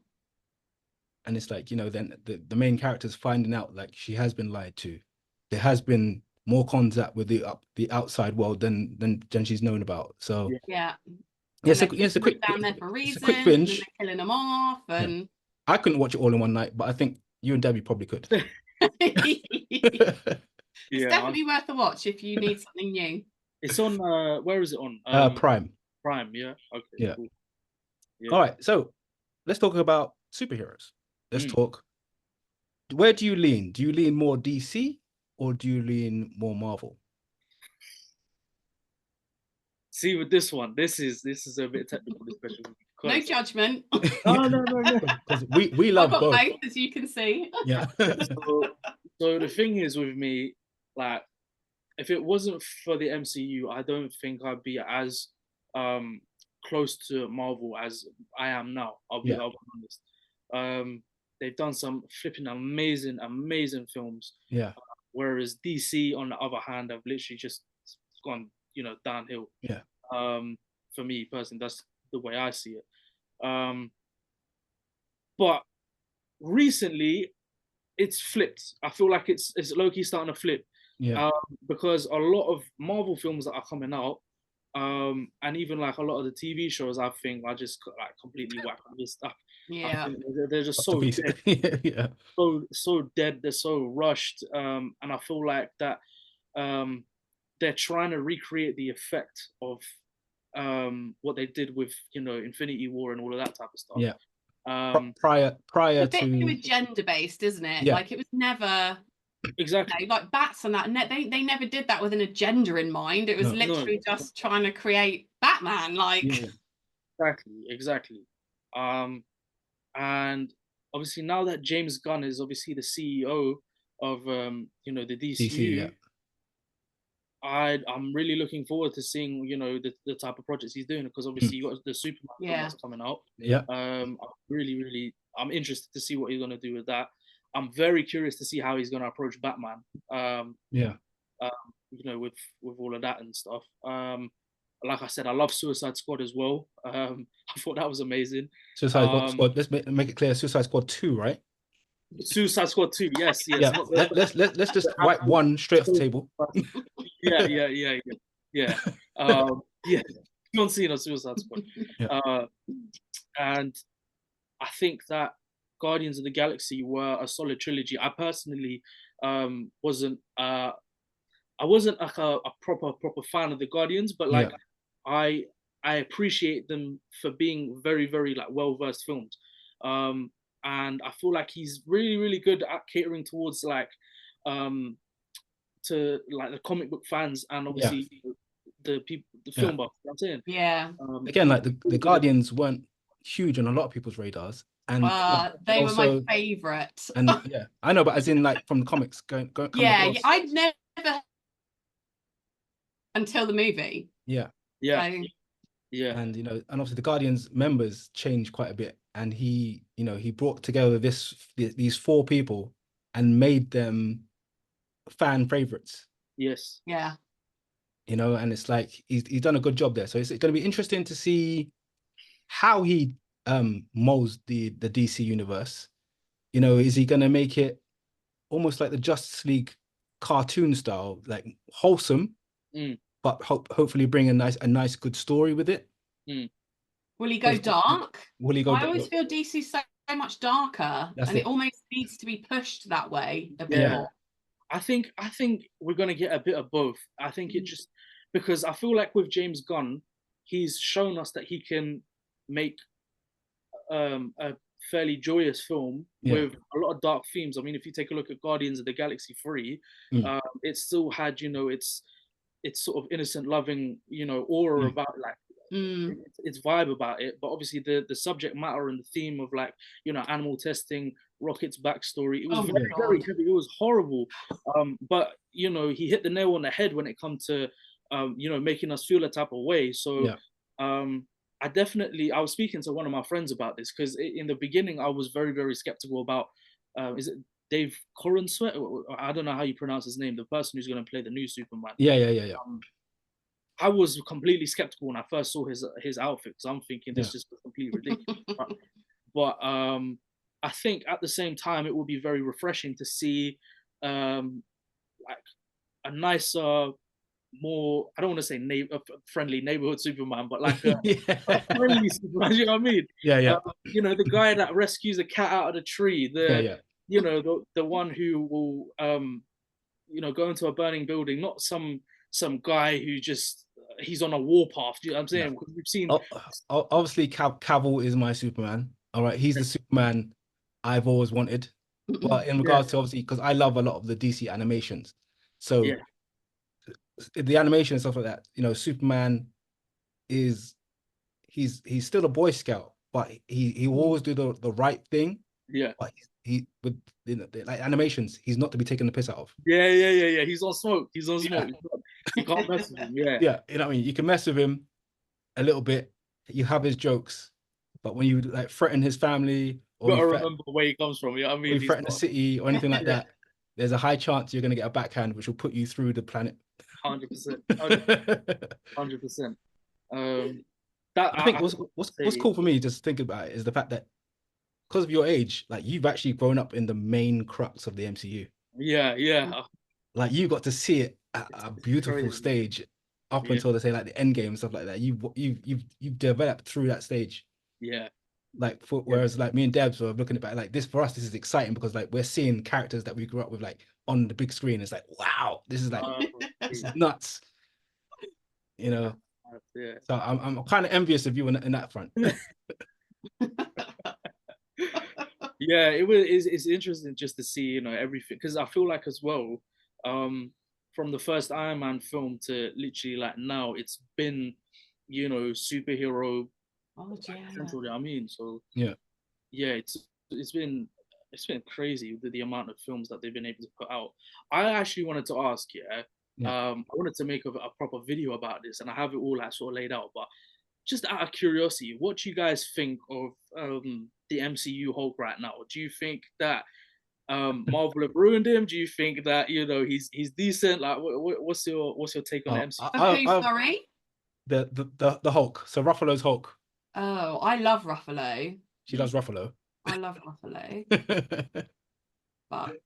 And it's like then the main character's finding out like she has been lied to. There has been more contact with the outside world than she's known about. So it's a quick down there for a reason. It's a quick binge. And they're killing them off, and I couldn't watch it all in one night, but I think you and Debbie probably could. It's definitely worth a watch if you need something new. It's on where is it on? Prime. Prime, yeah. Okay. Yeah. Cool. All right, so let's talk about superheroes. Let's talk. Where do you lean? Do you lean more DC or do you lean more Marvel? See, with this one, this is a bit technical discussion. No judgment. No. Because we love both, as you can see. Yeah. So the thing is with me, like, if it wasn't for the MCU, I don't think I'd be as close to Marvel as I am now. I'll be honest. They've done some flipping amazing films. Yeah. Whereas DC, on the other hand, have literally just gone, downhill. Yeah. For me personally, that's the way I see it. But recently, it's flipped. I feel like it's low-key starting to flip. Yeah. Because a lot of Marvel films that are coming out, and even like a lot of the TV shows, I think are just like completely whacked on this stuff. Yeah. They're just so dead. Yeah. So dead. They're so rushed. And I feel like that they're trying to recreate the effect of what they did with Infinity War and all of that type of stuff. Yeah. Prior it's a bit too gender based, isn't it? Yeah. Like it was never exactly like Bats and that. They never did that with an agenda in mind. It was literally just trying to create Batman. Like exactly. And obviously now that James Gunn is obviously the CEO of the DCU, I'm really looking forward to seeing the type of projects he's doing, because obviously you got the Superman film that's coming out. Yeah. I'm interested to see what he's gonna do with that. I'm very curious to see how he's gonna approach Batman. With all of that and stuff. Like I said, I love Suicide Squad as well. I thought that was amazing. Suicide Squad. Let's make it clear. Suicide Squad 2, right? Suicide Squad 2. Yes. Yeah. Let's just wipe one straight off the table. Yeah. John Cena, Suicide Squad. Yeah. And I think that Guardians of the Galaxy were a solid trilogy. I personally wasn't like a proper fan of the Guardians, but like I appreciate them for being very, very like well-versed films. And I feel like he's really, really good at catering towards like to like the comic book fans and obviously the people, the film buffs. You know what I'm saying? Yeah. Again, like the Guardians weren't huge on a lot of people's radars, and they were my favorite. And I know, but as in like from the comics, going. I'd never until the movie. Yeah. And and obviously the Guardians members changed quite a bit, and he brought together these 4 people and made them fan favorites. Yes. Yeah. And it's like he's done a good job there. So it's going to be interesting to see how he molds the DC universe. Is he going to make it almost like the Justice League cartoon style, like wholesome, but hopefully bring a nice good story with it? Will he go dark? Will he go? I always feel DC's so much darker, and it almost needs to be pushed that way a bit more. I think we're gonna get a bit of both. I think it just, because I feel like with James Gunn, he's shown us that he can make a fairly joyous film with a lot of dark themes. I mean, if you take a look at Guardians of the Galaxy 3, it still had, you know, it's sort of innocent, loving, you know, aura about like its vibe about it. But obviously the subject matter and the theme of, like, you know, animal testing, Rocket's backstory, it was very heavy. It was horrible. But you know, he hit the nail on the head when it comes to you know, making us feel a type of way. So I was speaking to one of my friends about this, because in the beginning I was very, very skeptical about is it Dave Corenswet? I don't know how you pronounce his name, the person who's going to play the new Superman. I was completely skeptical when I first saw his outfit, because I'm thinking this is just completely ridiculous. But I think at the same time it would be very refreshing to see like a nicer, more, I don't want to say friendly neighborhood Superman, but like a friendly Superman, you know what I mean? You know, the guy that rescues a cat out of the tree, you know, the one who will you know, go into a burning building, not some guy who just he's on a warpath. Do you know what I'm saying? Because we've seen obviously Cavill is my Superman. All right, he's the Superman I've always wanted. But in regards to, obviously, because I love a lot of the DC animations, so the animation and stuff like that, you know, Superman is he's still a Boy Scout, but he will always do the right thing. But he with, you know, like animations, he's not to be taken the piss out of. He's on smoke. He's on smoke. You can't mess with him. You know what I mean? You can mess with him a little bit. You have his jokes, but when you like threaten his family, or you gotta remember where he comes from. You know what I mean? Or you threaten the city or anything like that, there's a high chance you're going to get a backhand, which will put you through the planet. 100%. 100%. I think what's cool for me, just think about it, is the fact that because of your age, like, you've actually grown up in the main crux of the MCU. Like, you got to see it at a beautiful stage up until, they say, like the end game and stuff like that. You've developed through that stage. Like, whereas like me and Debs were looking at it, like, this for us, this is exciting because, like, we're seeing characters that we grew up with, like, on the big screen. It's like, wow, this is like this is nuts, you know. So I'm kind of envious of you in that front. It's interesting just to see, you know, everything, because I feel like as well, from the first Iron Man film to literally like now, it's been, you know, superhero central. I mean, so it's been crazy with the amount of films that they've been able to put out. I actually wanted to ask, I wanted to make a proper video about this, and I have it all like sort of laid out, but just out of curiosity, what do you guys think of the MCU Hulk right now? Do you think that Marvel have ruined him? Do you think that, you know, he's decent? Like, what's your take on the MCU? Sorry, the Hulk. So Ruffalo's Hulk. Oh, I love Ruffalo. She loves Ruffalo. I love Ruffalo. But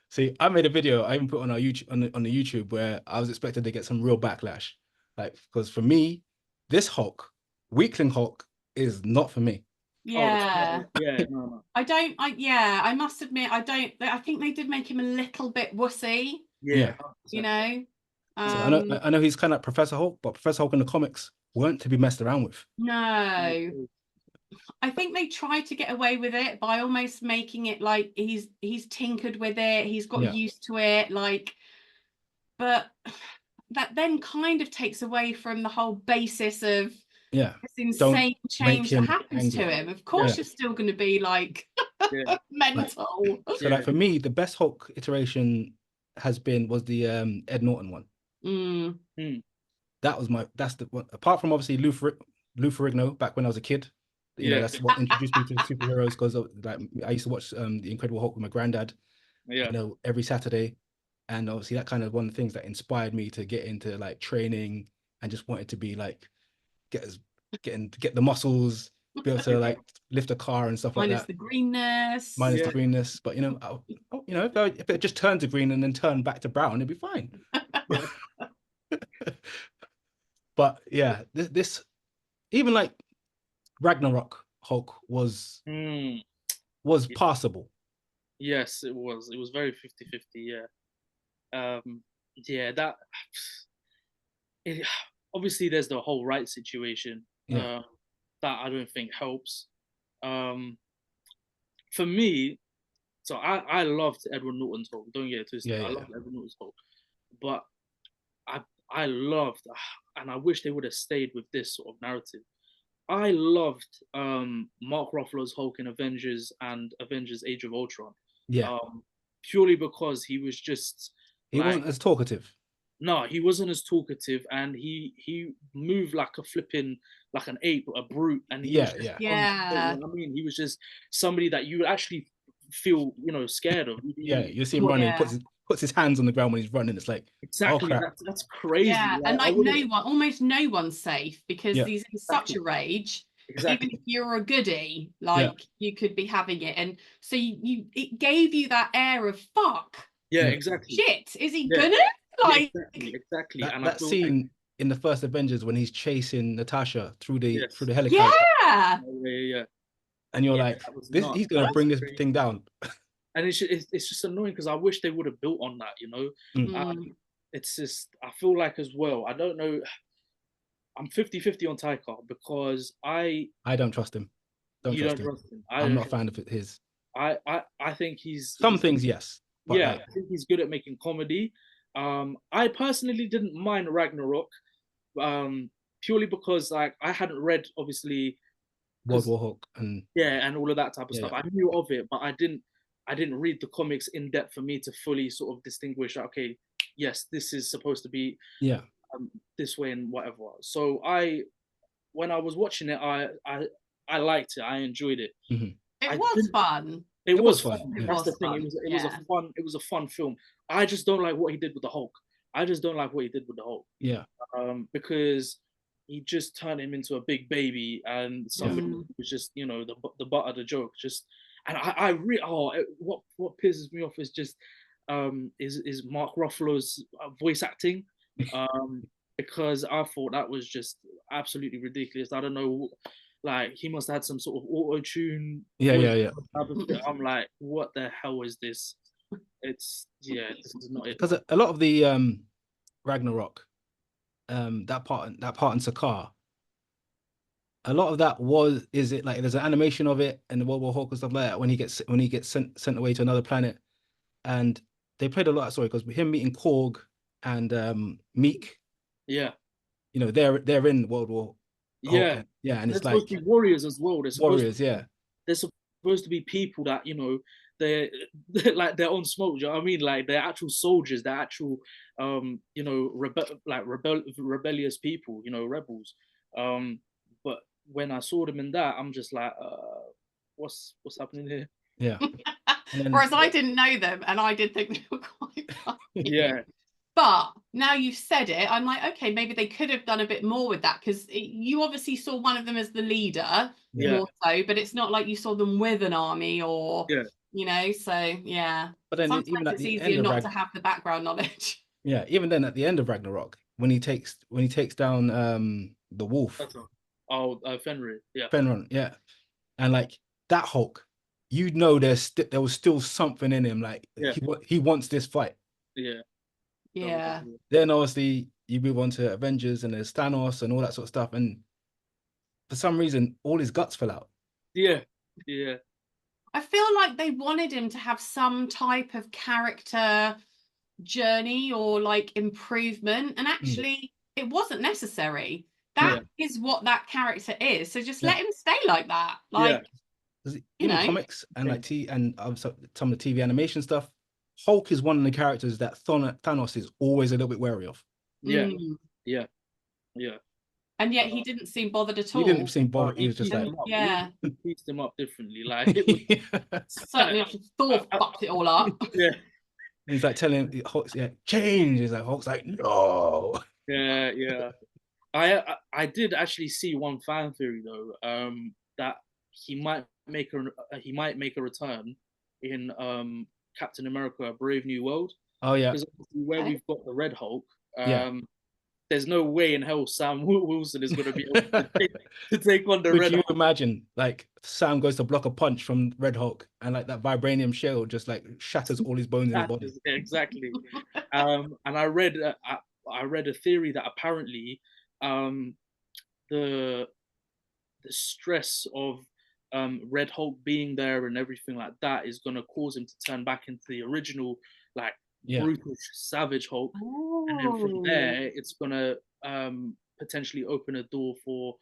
see, I made a video I even put on our YouTube on the YouTube where I was expected to get some real backlash, like, because for me, this Hulk, Weakling Hulk, is not for me. No. I must admit, I think they did make him a little bit wussy. You know. So I know he's kind of like Professor Hulk, but Professor Hulk in the comics weren't to be messed around with. No. I think they tried to get away with it by almost making it like he's tinkered with it, he's got used to it, like, but that then kind of takes away from the whole basis of this insane change that happens to him. Of course, you're still going to be like mental. So like for me, the best Hulk iteration was the Ed Norton one. That's the one, apart from obviously Lou Ferrigno back when I was a kid. You know, that's what introduced me to superheroes, because like I used to watch the Incredible Hulk with my granddad, you know, every Saturday, and obviously that kind of one of the things that inspired me to get into like training and just wanted to be like get the muscles, be able to like lift a car and stuff like that. Minus the greenness. The greenness, but you know, if it just turned to green and then turned back to brown, it'd be fine. But yeah, this even like Ragnarok Hulk was Mm. passable. Yes, it was. It was very 50-50, yeah. Yeah, that obviously there's the whole right situation. Yeah. That I don't think helps. For me, so I loved Edward Norton's Hulk. Don't get it twisted. Yeah, I yeah. loved Edward Norton's Hulk, but I loved, and I wish they would have stayed with this sort of narrative. I loved Mark Ruffalo's Hulk in Avengers and Avengers: Age of Ultron. Yeah. Purely because he was just He wasn't as talkative. No, he wasn't as talkative, and he moved like a flipping, like an ape, a brute, and he was just Yeah. you know what I mean, he was just somebody that you would actually feel, you know, scared of. Yeah, you see him running. Yeah. He puts his hands on the ground when he's running. It's like, exactly, oh, crap. that's crazy. Yeah, and like almost no one's safe because he's in such a rage. Exactly. Even if you're a goodie, like you could be having it, and so it gave you that air of fuck. Yeah, exactly. Shit, is he gonna like exactly? That, And that scene in the first Avengers when he's chasing Natasha through the helicopter. Yeah. And you're like, he's gonna bring this thing down. And it's just annoying because I wish they would have built on that, you know. It's just, I feel like as well, I don't know, I'm 50-50 on Taika because I don't trust him. You don't trust him. I'm not a fan of his. I think he's some things, yes. But yeah, I think he's good at making comedy. I personally didn't mind Ragnarok, purely because like I hadn't read obviously World War Hulk and all of that type of stuff. I knew of it, but I didn't read the comics in depth for me to fully sort of distinguish. Okay, yes, this is supposed to be this way and whatever. So when I was watching it, I liked it. I enjoyed it. It was fun. It was fun. Yeah. That's the thing. It was a fun film. I just don't like what he did with the Hulk. Yeah. Because he just turned him into a big baby, and somebody was just, you know, the butt of the joke. Just, and I really, what pisses me off is just is Mark Ruffalo's voice acting, because I thought that was just absolutely ridiculous. I don't know, like he must have had some sort of auto tune. Yeah. I'm like, what the hell is this? This is not it. Because a lot of the Ragnarok, that part in Sakaar, a lot of that is it like there's an animation of it and the World War Hulk and stuff like that when he gets sent away to another planet, and they played a lot of story because him meeting Korg and Meek, you know, they're in World War Hulk, and it's like supposed to be warriors as well. They're supposed to be people that, you know, they're like their own smoke. Do you know what I mean? Like they're actual soldiers, they're actual you know, rebellious people, you know, rebels. But when I saw them in that, I'm just like, what's happening here? Yeah. Whereas I didn't know them, and I did think they were quite funny. Yeah. But now you've said it, I'm like, okay, maybe they could have done a bit more with that, because you obviously saw one of them as the leader more so, but it's not like you saw them with an army or, you know, so yeah. But then sometimes even at it's the easier not to have the background knowledge. Yeah, even then at the end of Ragnarok, when he takes down the wolf. Fenrir, Fenrir, yeah. And like that Hulk, you know, there was still something in him, like he wants this fight. Yeah. Then obviously you move on to Avengers and there's Thanos and all that sort of stuff, and for some reason all his guts fell out. Yeah. I feel like they wanted him to have some type of character journey or like improvement, and actually it wasn't necessary. That is what that character is, so just let him stay like that, like in the comics and like some of the TV animation stuff, Hulk is one of the characters that Thanos is always a little bit wary of. Yeah. And yet he didn't seem bothered at all. He didn't seem bothered. He was just like, he pieced them up differently. Like it was certainly after Thor fucked it all up. Yeah. He's like telling Hulk, change. He's like, Hulk's like, no. Yeah. I did actually see one fan theory though, that he might make a return in Captain America: Brave New World. Oh yeah. Because where we've got the Red Hulk, there's no way in hell Sam Wilson is going to be able to take on the Could Red you Hulk. imagine, like, Sam goes to block a punch from Red Hulk, and like that vibranium shell just like shatters all his bones in his body? Exactly. And I read a theory that apparently the stress of Red Hulk being there and everything like that is going to cause him to turn back into the original, like, brutal, savage Hulk. And then from there, it's going to potentially open a door for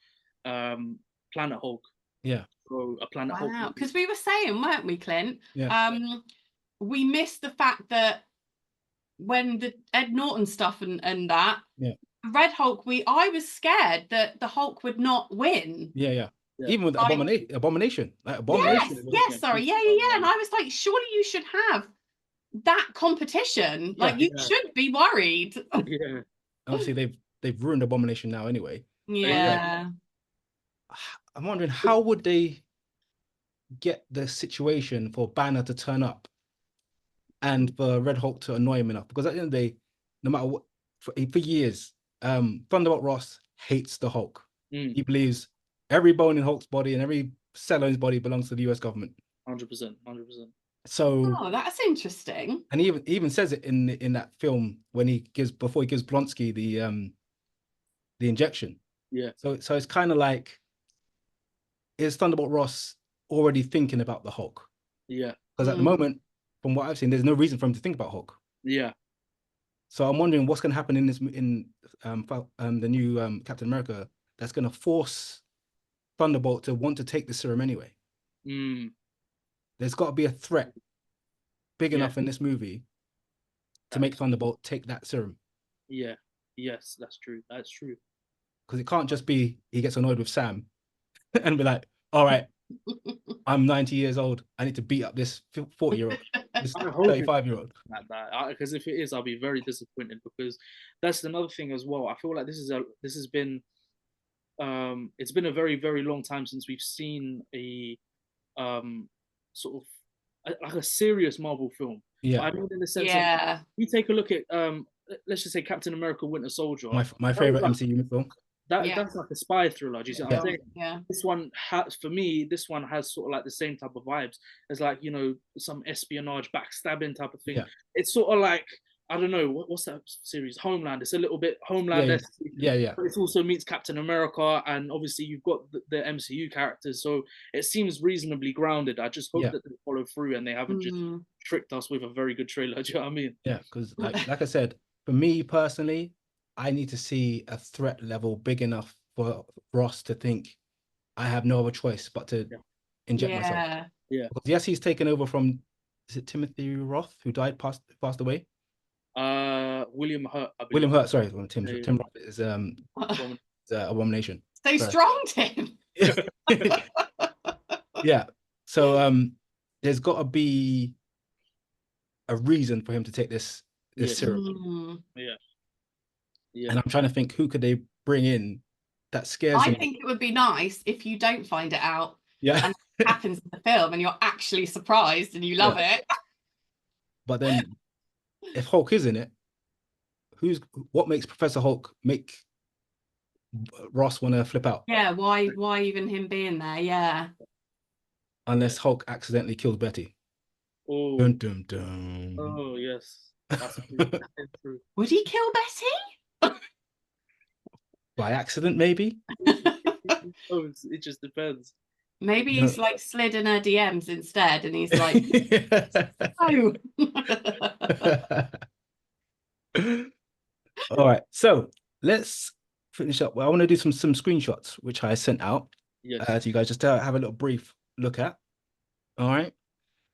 Planet Hulk. Yeah. So a Planet Hulk. Wow, because we were saying, weren't we, Clint? Yeah. We missed the fact that when the Ed Norton stuff and that, Red Hulk, I was scared that the Hulk would not win. Yeah. Even with Abomination. Like, Abomination. Yes, sorry. Yeah. And I was like, surely you should have that competition. Like, you should be worried. Yeah. Obviously, they've ruined Abomination now anyway. Yeah. I'm wondering, how would they get the situation for Banner to turn up and for Red Hulk to annoy him enough? Because at the end of the day, no matter what, for years, Thunderbolt Ross hates the Hulk. He believes every bone in Hulk's body and every cell in his body belongs to the US government. 100%. So, that's interesting. And he even says it in that film when before he gives Blonsky the injection. Yeah. So it's kind of like, is Thunderbolt Ross already thinking about the Hulk? Yeah. Because at the moment, from what I've seen, there's no reason for him to think about Hulk. Yeah. So I'm wondering what's going to happen in the new Captain America that's going to force Thunderbolt to want to take the serum anyway. There's got to be a threat big enough in this movie to make Thunderbolt take that serum. Yeah. Yes, that's true. Because it can't just be he gets annoyed with Sam and be like, all right, I'm 90 years old. I need to beat up this 40-year-old, this 35-year-old. Because if it is, I'll be very disappointed, because that's another thing as well. I feel like this has been it's been a very, very long time since we've seen a sort of like a serious Marvel film. Yeah. I mean, in the sense of, you take a look at let's just say Captain America: Winter Soldier. My favorite MCU film. That's like a spy thriller. Do you see what I'm saying? Yeah. This one has sort of like the same type of vibes as, like, you know, some espionage, backstabbing type of thing. Yeah. It's sort of like, I don't know, what's that series? Homeland. It's a little bit Homeland-esque. Yeah. But it also meets Captain America, and obviously you've got the MCU characters, so it seems reasonably grounded. I just hope that they follow through and they haven't just tricked us with a very good trailer. Do you know what I mean? Yeah, because like I said, for me personally, I need to see a threat level big enough for Ross to think I have no other choice but to inject myself. Yeah. Because yes, he's taken over from, is it Timothy Roth who passed away? William Hurt. William Hurt, sorry. Tim Roth is Abomination. Stay strong, Tim. Yeah. So there's got to be a reason for him to take this serum. Yeah. And I'm trying to think, who could they bring in that scares him? I think it would be nice if you don't find it out. Yeah. And it happens in the film and you're actually surprised and you love it. But then if Hulk is in it, what makes Professor Hulk make Ross want to flip out? Yeah, why even him being there? Yeah. Unless Hulk accidentally kills Betty. Oh. Dun, dun, dun. Oh, yes. That's true. Would he kill Betty? By accident, maybe? It just depends. Maybe he's like slid in her DMs instead, and he's like, "Oh." All right, so let's finish up. Well, I want to do some screenshots which I sent out to you guys just to have a little brief look at. All right.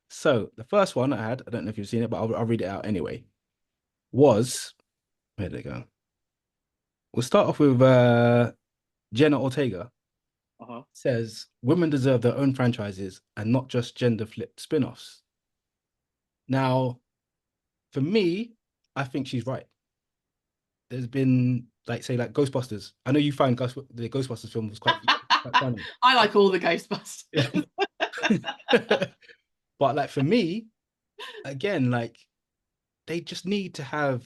So the first one I had, I don't know if you've seen it, but I'll read it out anyway. Was, where did it go? We'll start off with Jenna Ortega. Says women deserve their own franchises and not just gender-flipped spin-offs. Now, for me, I think she's right. There's been, like, say, like Ghostbusters. I know you find the Ghostbusters film was quite funny. I like all the Ghostbusters. But like for me, again, like they just need to have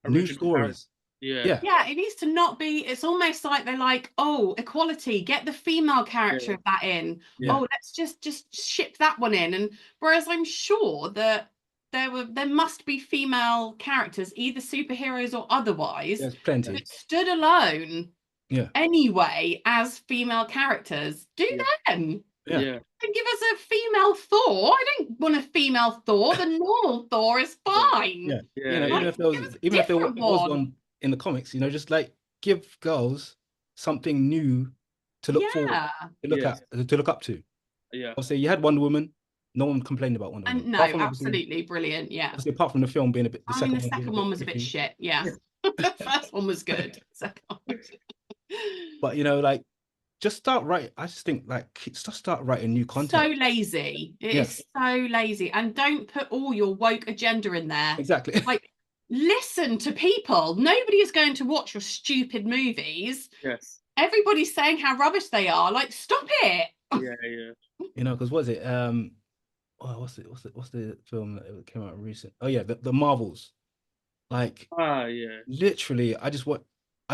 new stories. Yeah. Yeah, it needs to not be, it's almost like they're like, oh, equality, get the female character of that in. Yeah. Oh, let's just ship that one in. And whereas I'm sure that there must be female characters, either superheroes or otherwise, There's plenty that stood alone yeah anyway as female characters. Do them. yeah And give us a female Thor. I don't want a female Thor. The normal Thor is fine. yeah, Yeah, you know, Like, even if there was one in the comics, you know, just like give girls something new to look forward to look at to look up to. Yeah. Obviously you had Wonder Woman, no one complained about Wonder Woman. And no, absolutely brilliant. Yeah. Apart from the film being a bit, The second one was a bit shit. Yeah. The first one was good. Second one. But you know, like, just start writing. I just think like just start writing new content. So lazy. It is so lazy. And don't put all your woke agenda in there. Exactly. Like, listen to people. Nobody is going to watch your stupid movies. Yes. Everybody's saying how rubbish they are. Like, stop it. Yeah. You know, because what is it? What's the film that came out recent? Oh yeah, the Marvels. Like, literally, I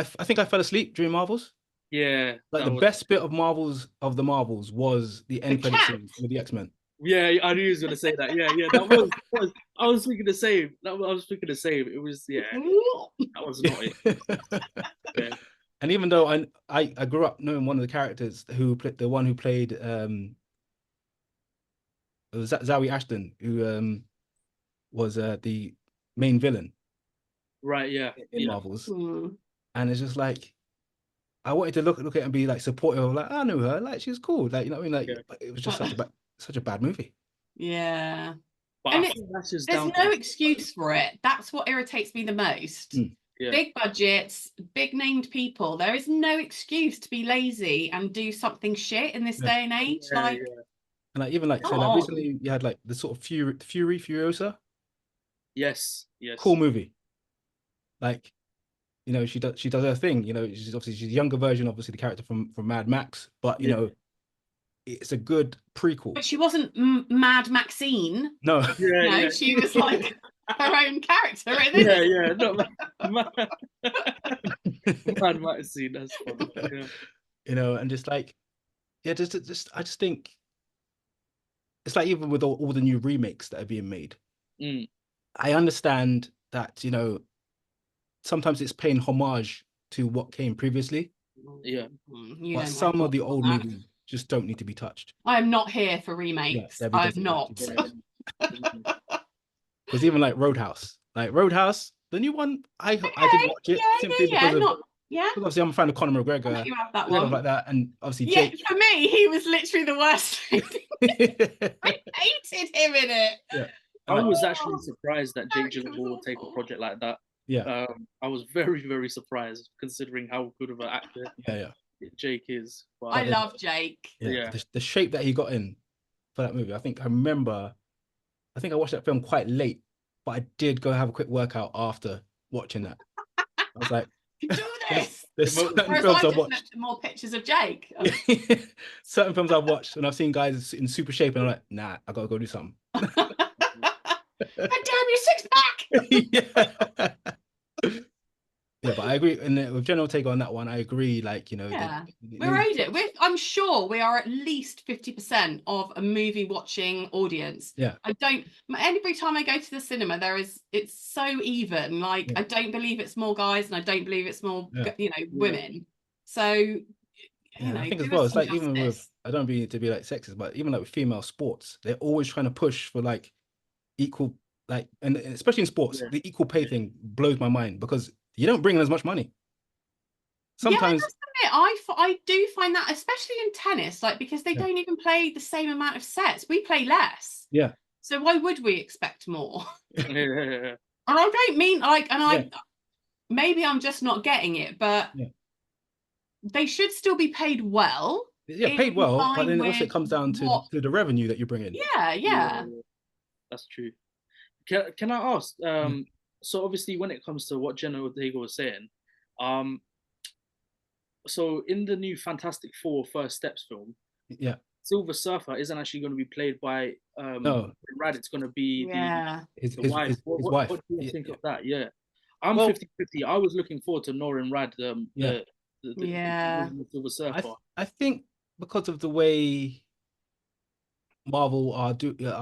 think I fell asleep during Marvels. Yeah. Like the best bit of the Marvels was the end credit scene with the X-Men. Yeah, I knew he was gonna say that. Yeah. That was I was thinking the same. I was thinking the same. It was that was not it. Yeah. And even though I grew up knowing one of the characters who played the one who played it was Zawe Ashton, who was the main villain. Right, yeah. In Marvels. And it's just like I wanted to look at it and be like supportive of, like, I knew her, like she's cool. Like, you know what I mean? Like, but it was just such a bad movie. Yeah. But and there's no excuse for it. That's what irritates me the most. Yeah. Big budgets, big named people. There is no excuse to be lazy and do something shit in this day and age. And like even like so like recently you had like the sort of Furiosa. Yes. Cool movie. Like, you know, she does her thing. You know, she's a younger version, obviously the character from Mad Max, but you know, it's a good prequel. But she wasn't Mad Maxine. No. No, she was like her own character in it. Yeah. No, Mad Maxine. That's funny. Yeah. You know, and just like, I just think it's like even with all the new remakes that are being made, I understand that, you know, sometimes it's paying homage to what came previously. Yeah. But some of the old movies just don't need to be touched. I am not here for remakes. I'm not. Because even like Roadhouse, the new one, I didn't watch it simply because obviously I'm a fan of Conor McGregor. You have that one. Like that, and obviously Jake. For me, he was literally the worst thing. I hated him in it. Yeah. I was actually surprised that Jake Gyllenhaal would take a project like that. Yeah. I was very, very surprised considering how good of an actor Jake is. But I love Jake. Yeah. The shape that he got in for that movie. I think I watched that film quite late, but I did go have a quick workout after watching that. I was like, do this. There's certain films I've watched. Looked at more pictures of Jake. Certain films I've watched and I've seen guys in super shape and I'm like, nah, I gotta go do something. God damn your six pack. Yeah, but I agree. And with general take on that one, I agree. Like, you know, I'm sure we are at least 50% of a movie watching audience. Yeah. Every time I go to the cinema, it's so even. Like, I don't believe it's more guys and I don't believe it's more, women. So, you know, I think as well, it's like even with, I don't mean to be like sexist, but even like with female sports, they're always trying to push for like equal, like, and especially in sports, the equal pay thing blows my mind because you don't bring in as much money. Sometimes I do find that, especially in tennis, like, because they don't even play the same amount of sets. We play less. Yeah. So why would we expect more? And I don't mean like, maybe I'm just not getting it, but they should still be paid well. Yeah, paid well, but then also it comes down to the revenue that you bring in. Yeah. That's true. Can I ask? So obviously, when it comes to what Jenna Ortega was saying, so in the new Fantastic Four First Steps film, Silver Surfer isn't actually going to be played by no, Rad. It's going to be his wife. What do you think of that? Yeah, I'm Well, 50-50. I was looking forward to Norin Rad, Yeah. the Silver Surfer. I think because of the way Marvel are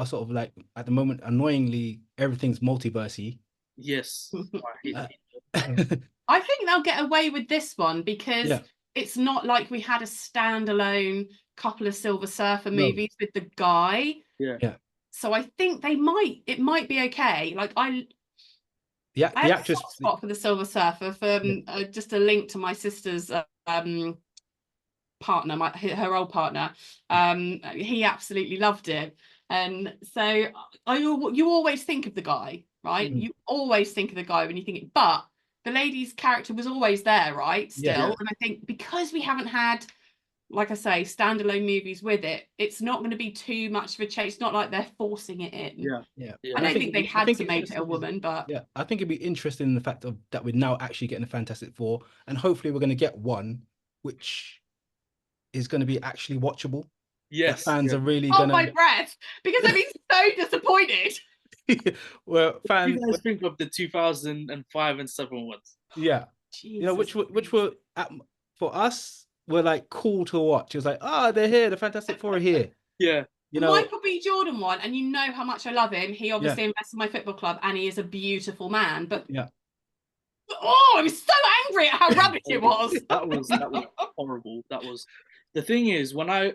sort of like at the moment, annoyingly, everything's multiversey. Yes. Uh, I think they'll get away with this one because Yeah. it's not like we had a standalone couple of Silver Surfer No. movies with the guy. Yeah. Yeah. So I think it might be okay. Like I The have a actress soft spot for the Silver Surfer for just a link to my sister's partner, her old partner. He absolutely loved it. And so you always think of the guy, right? You always think of the guy when you think it, but the lady's character was always there, right? Still. Yeah. And I think because we haven't had, like I say, standalone movies with it, it's not going to be too much of a change. It's not like they're forcing it in. Yeah. I don't think they had to make it a woman, but yeah, I think it'd be interesting in the fact that we're now actually getting a Fantastic Four, and hopefully we're going to get one which is going to be actually watchable. Yes. That fans are really hold gonna. my breath because I've been so disappointed. Well, fans. What do you guys think of the 2005 and 7 ones? Yeah, Jesus. you know, which were for us were like cool to watch. It was like, they're here, the Fantastic Four are here. Yeah. You the know, Michael B. Jordan one, and you know how much I love him. He obviously invested in my football club, and he is a beautiful man. But yeah, I was so angry at how rubbish it was. That was horrible. That was the thing is when I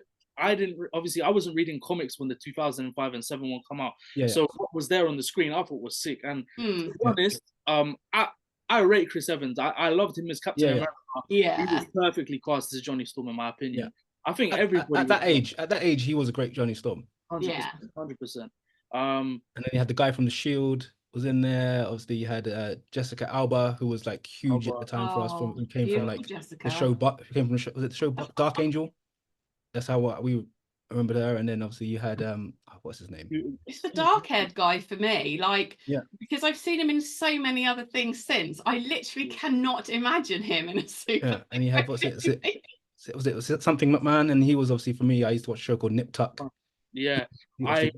obviously I wasn't reading comics when the 2005 and 7 one come out. So what was there on the screen I thought was sick. And to be honest, I rate Chris Evans. I loved him as Captain America. Yeah, he was perfectly cast as Johnny Storm in my opinion. Yeah. I think everybody at that age, he was a great Johnny Storm. 100%. And then you had the guy from the Shield was in there. Obviously, you had Jessica Alba, who was like huge at the time for us. Who came from like Jessica. the show, was it the show Dark Angel? That's how we remember her. And then obviously you had what's his name? It's the dark-haired guy for me, because I've seen him in so many other things since. I literally cannot imagine him in a suit. Yeah, and he had was it something McMahon, and he was obviously for me. I used to watch a show called Nip Tuck. Yeah, I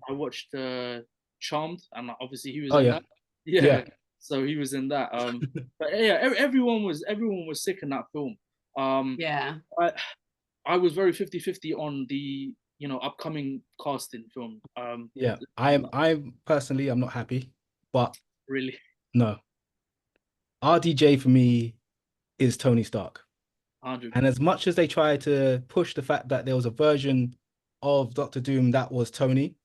watched Charmed, and obviously he was in that. Yeah, so he was in that. But yeah, everyone was sick in that film. Yeah, I was very 50-50 on the upcoming casting film. Yeah, I personally I'm not happy, but really no. RDJ for me is Tony Stark. 100. And as much as they try to push the fact that there was a version of Doctor Doom that was Tony,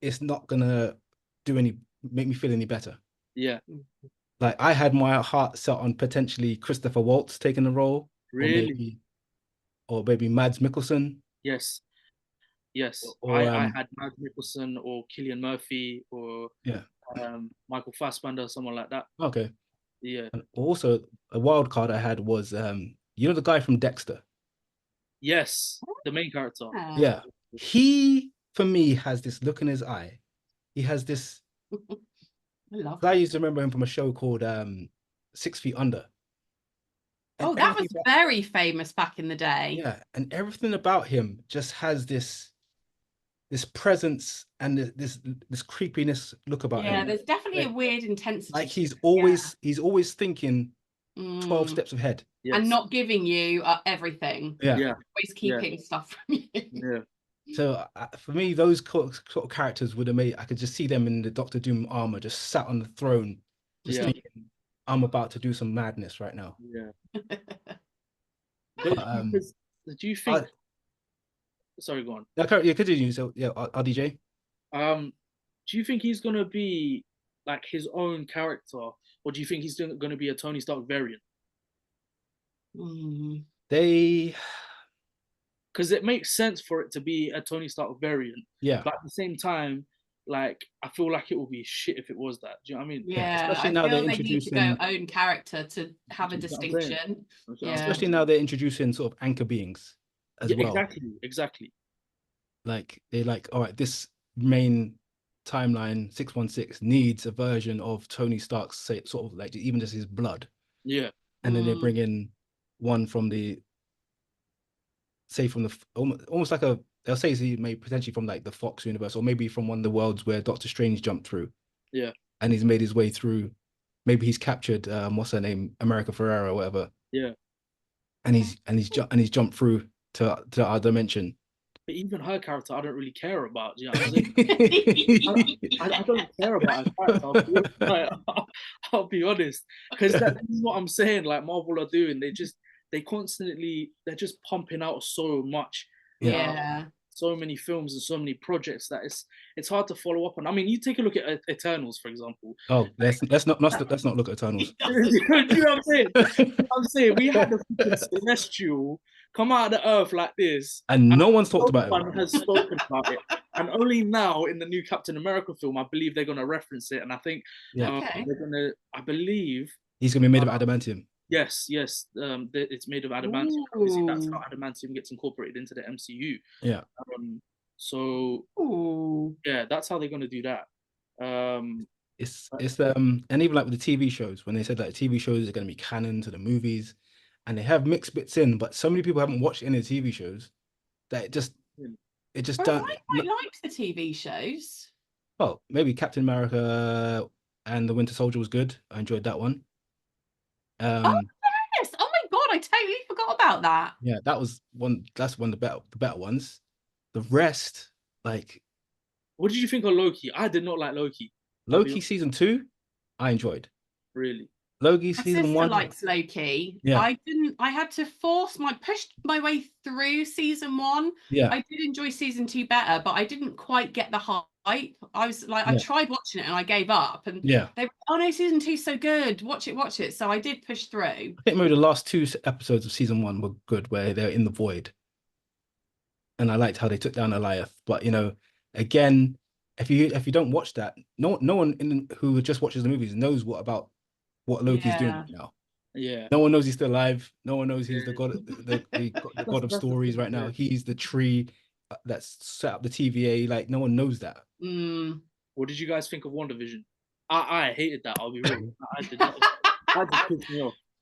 it's not gonna make me feel any better. Yeah. Like I had my heart set on potentially Christopher Waltz taking the role. Really? Or maybe Mads Mikkelsen. Yes. Or, I had Mads Mikkelsen or Cillian Murphy or Michael Fassbender, someone like that. Okay. Yeah. And also a wild card I had was the guy from Dexter. Yes, the main character. Yeah. He for me has this look in his eye. He has this I used to remember him from a show called 6 Feet Under. And that was very famous back in the day. Yeah, and everything about him just has this presence and this creepiness look about him. Yeah, there's definitely a weird intensity. Like he's always thinking 12 steps ahead. Yes. And not giving you everything. Yeah. Always keeping stuff from you. Yeah. So for me, those sort of characters would have made. I could just see them in the Doctor Doom armor, just sat on the throne, just thinking, "I'm about to do some madness right now." Yeah. Do you think? Sorry, go on. Yeah, continue. So yeah, RDJ. Do you think he's gonna be like his own character, or do you think he's gonna be a Tony Stark variant? Because it makes sense for it to be a Tony Stark variant. Yeah. But at the same time, like I feel like it would be shit if it was that. Do you know what I mean? Yeah. Especially now they're introducing they need to go own character to have a distinction. Yeah. Especially now they're introducing sort of anchor beings as well. Exactly. Like they're like, all right, this main timeline 616 needs a version of Tony Stark's sort of like even just his blood. Yeah. And then they bring in one from the almost like they'll say he may potentially from like the Fox universe or maybe from one of the worlds where Doctor Strange jumped through. Yeah. And he's made his way through maybe he's captured what's her name, America Ferrera or whatever. Yeah. And he's jumped through to our dimension. But even her character, I don't really care about. Do you know what I'm saying? I don't care about her character. I'll be honest, because that is what I'm saying. Like Marvel are doing, they're just pumping out so much. Yeah. So many films and so many projects that it's hard to follow up on. I mean, you take a look at Eternals, for example. Oh, let's not look at Eternals. Do you know what I'm saying? I'm saying we had the celestial come out of the earth like this, and no one's talked about it. No one has spoken about it, and only now in the new Captain America film, I believe they're going to reference it, and I think they're going to. I believe he's going to be made of adamantium. Yes, it's made of adamantium. Obviously, that's how adamantium gets incorporated into the MCU. Yeah. So yeah, that's how they're going to do that. It's and even like with the TV shows, when they said that TV shows are going to be canon to the movies, and they have mixed bits in, but so many people haven't watched any of the TV shows that it just don't. I quite liked the TV shows. Well, maybe Captain America and the Winter Soldier was good. I enjoyed that one. Oh yes! Oh my god, I totally forgot about that. Yeah, that's one of the better ones. The rest, like, what did you think of Loki? I did not like Loki. Loki season 2, I enjoyed. Really? Loki season 1 likes Loki. Yeah. I had to push my way through season 1. Yeah. I did enjoy season 2 better, but I didn't quite get the hype. I was like, I tried watching it and I gave up. And they were, oh no, season 2's so good. Watch it. So I did push through. I think maybe the last 2 episodes of season 1 were good, where they're in the void. And I liked how they took down Goliath. But again, if you don't watch that, no one who just watches the movies knows what Loki's doing right now. Yeah. No one knows he's still alive. No one knows he's the god, the god of stories right now. He's the tree that's set up the TVA. Like, no one knows that. What did you guys think of WandaVision? I hated that. I'll be real.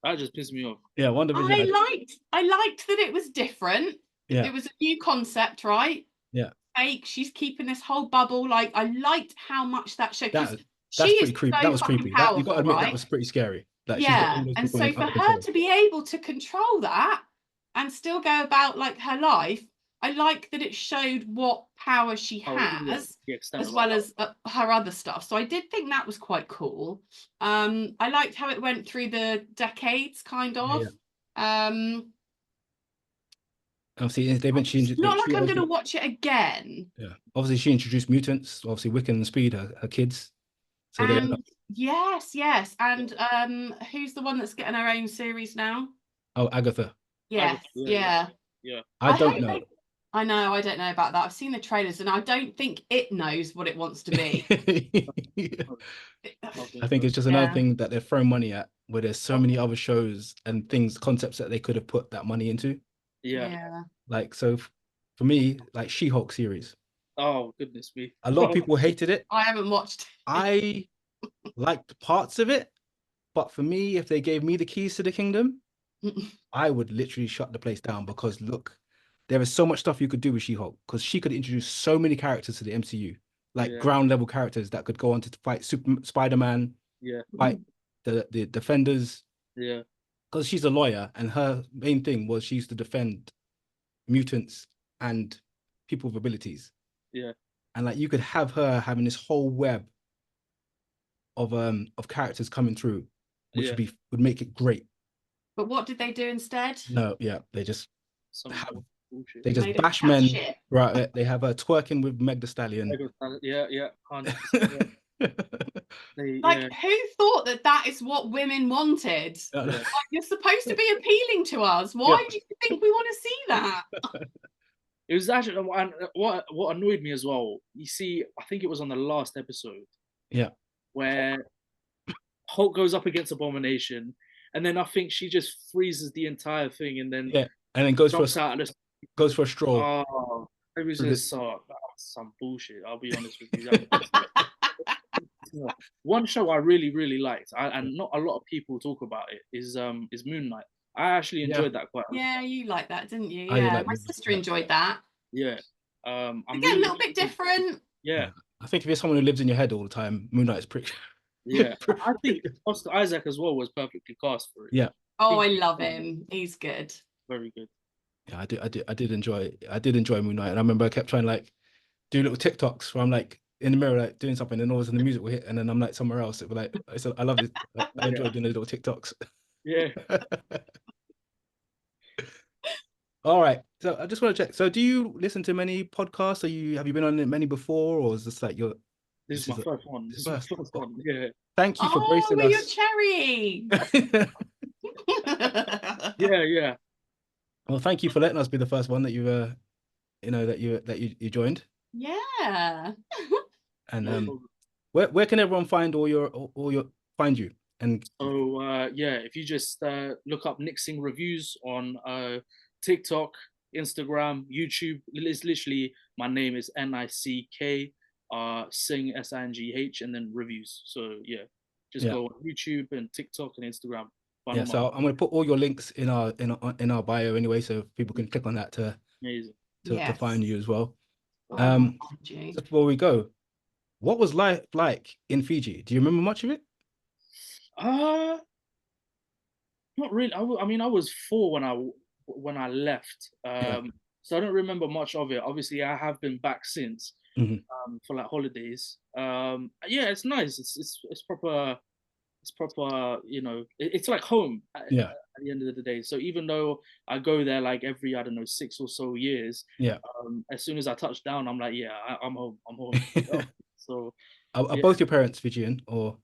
That just pissed me off. Yeah, WandaVision. I liked that it was different. Yeah. It was a new concept, right? Yeah. Fake. She's keeping this whole bubble. Like, I liked how much that show. That's pretty creepy. That was creepy. Powerful, you got to admit, right? That was pretty scary. Like, and so for her to be able to control that and still go about like her life, I like that it showed what power she has, as well as her other stuff. So I did think that was quite cool. I liked how it went through the decades, kind of. Obviously, it's not like I'm going to watch it again. Yeah, obviously she introduced mutants. Obviously, Wiccan and Speed, her kids. So yes, and who's the one that's getting her own series now? Oh, Agatha. Yes, yeah. I don't know. I know, I don't know about that. I've seen the trailers, and I don't think it knows what it wants to be. I think it's just another thing that they're throwing money at, where there's so many other shows and concepts that they could have put that money into. Yeah. Like, so for me, like She-Hulk series. Oh, goodness me. A lot of people hated it. I haven't watched it. I liked parts of it, but for me, if they gave me the keys to the kingdom, I would literally shut the place down, because look, there is so much stuff you could do with She-Hulk, because she could introduce so many characters to the MCU, like ground level characters that could go on to fight Spider-Man, fight the Defenders. Yeah. Because she's a lawyer, and her main thing was she used to defend mutants and people with abilities. Yeah. And like, you could have her having this whole web of characters coming through, which would make it great. But what did they do instead? No, they just bash men. Right, they have her twerking with Meg Thee Stallion. Yeah. Who thought that is what women wanted? Like, you're supposed to be appealing to us. Why do you think we want to see that? It was actually what annoyed me as well. You see, I think it was on the last episode. Yeah. Where Hulk goes up against Abomination, and then I think she just freezes the entire thing, and then goes for a straw. Oh, it was just some bullshit. I'll be honest with you. One show I really, really liked, and not a lot of people talk about it, is Moon Knight. I actually enjoyed that quite a lot. Yeah, you liked that, didn't you? Yeah, my sister enjoyed that. Yeah. Again, a little bit different. Yeah. I think if you're someone who lives in your head all the time, Moon Knight is pretty Yeah, I think Oscar Isaac as well was perfectly cast for it. Yeah. Oh, I love him. He's good. Very good. Yeah, I did enjoy Moon Knight, and I remember I kept trying to like do little TikToks where I'm like in the mirror like doing something, and all of a sudden the music will hit, and then I'm like somewhere else. It was like I love it. I enjoy doing those little TikToks. Yeah. All right. So I just want to check. So do you listen to many podcasts? Have you been on many before, or is this like your? This is my first one. This is my first one. Yeah. Thank you for gracing we're us. your cherry. Yeah. Well, thank you for letting us be the first one that you joined. Yeah. And where can everyone find find you? And so if you just look up Nick Singh Reviews on TikTok, Instagram, YouTube. It's literally my name is NICK Singh SINGH and then reviews. So yeah, just go on YouTube and TikTok and Instagram. Yeah, so I'm going to put all your links in our bio anyway, so people can click on that to find you as well. Just before we go, what was life like in Fiji? Do you remember much of it? Not really. I mean, I was 4 when I left. So I don't remember much of it. Obviously, I have been back since for like holidays. Yeah, it's nice. It's proper. It's proper. You know, it's like home. At the end of the day. So even though I go there like every, I don't know, 6 or so years. As soon as I touch down, I'm like, yeah, I'm home. I'm home. So. Are both your parents Fijian or?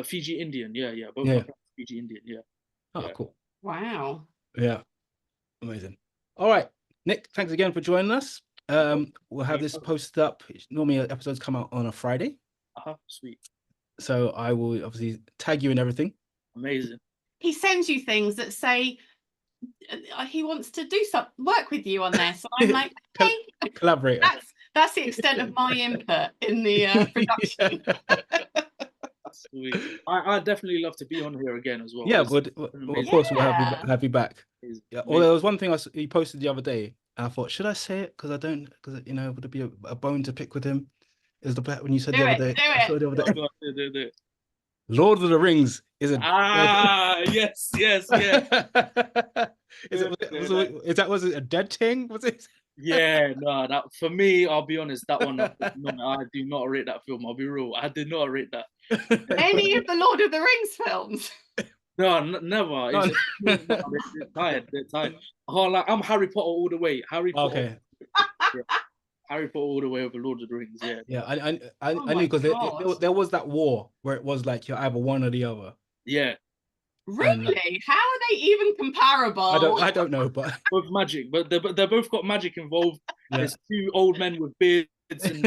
Fiji Indian. Yeah. Both my parents Fiji Indian. Yeah. Oh, cool. Wow. Yeah. Amazing. All right, Nick, thanks again for joining us. We'll have this posted up. Normally episodes come out on a Friday. Sweet. So I will obviously tag you and everything. Amazing. He sends you things that say he wants to do some work with you on this. So I'm like, hey, collaborate. That's the extent of my input in the production. Sweet. I definitely love to be on here again as well. Yeah, but of course we'll have you back. Yeah. Although there was one thing he posted the other day, and I thought, should I say it? Because would it be a bone to pick with him? Is the when you said the other day? Do it. Lord of the Rings is a yes. Was it a dead thing? Was it? Yeah, no, that for me, I'll be honest, that one, I do not rate that film. I'll be real, I did not rate that. Any of the Lord of the Rings films? No, never. No. They're tired. Oh, like I'm Harry Potter all the way. Harry Potter. Okay. Harry Potter all the way over Lord of the Rings. Yeah. Yeah, I knew because there was that war where it was like you're either one or the other. Yeah. Really? How are they even comparable? I don't know, but both magic, but they're both got magic involved. There's 2 old men with beards, and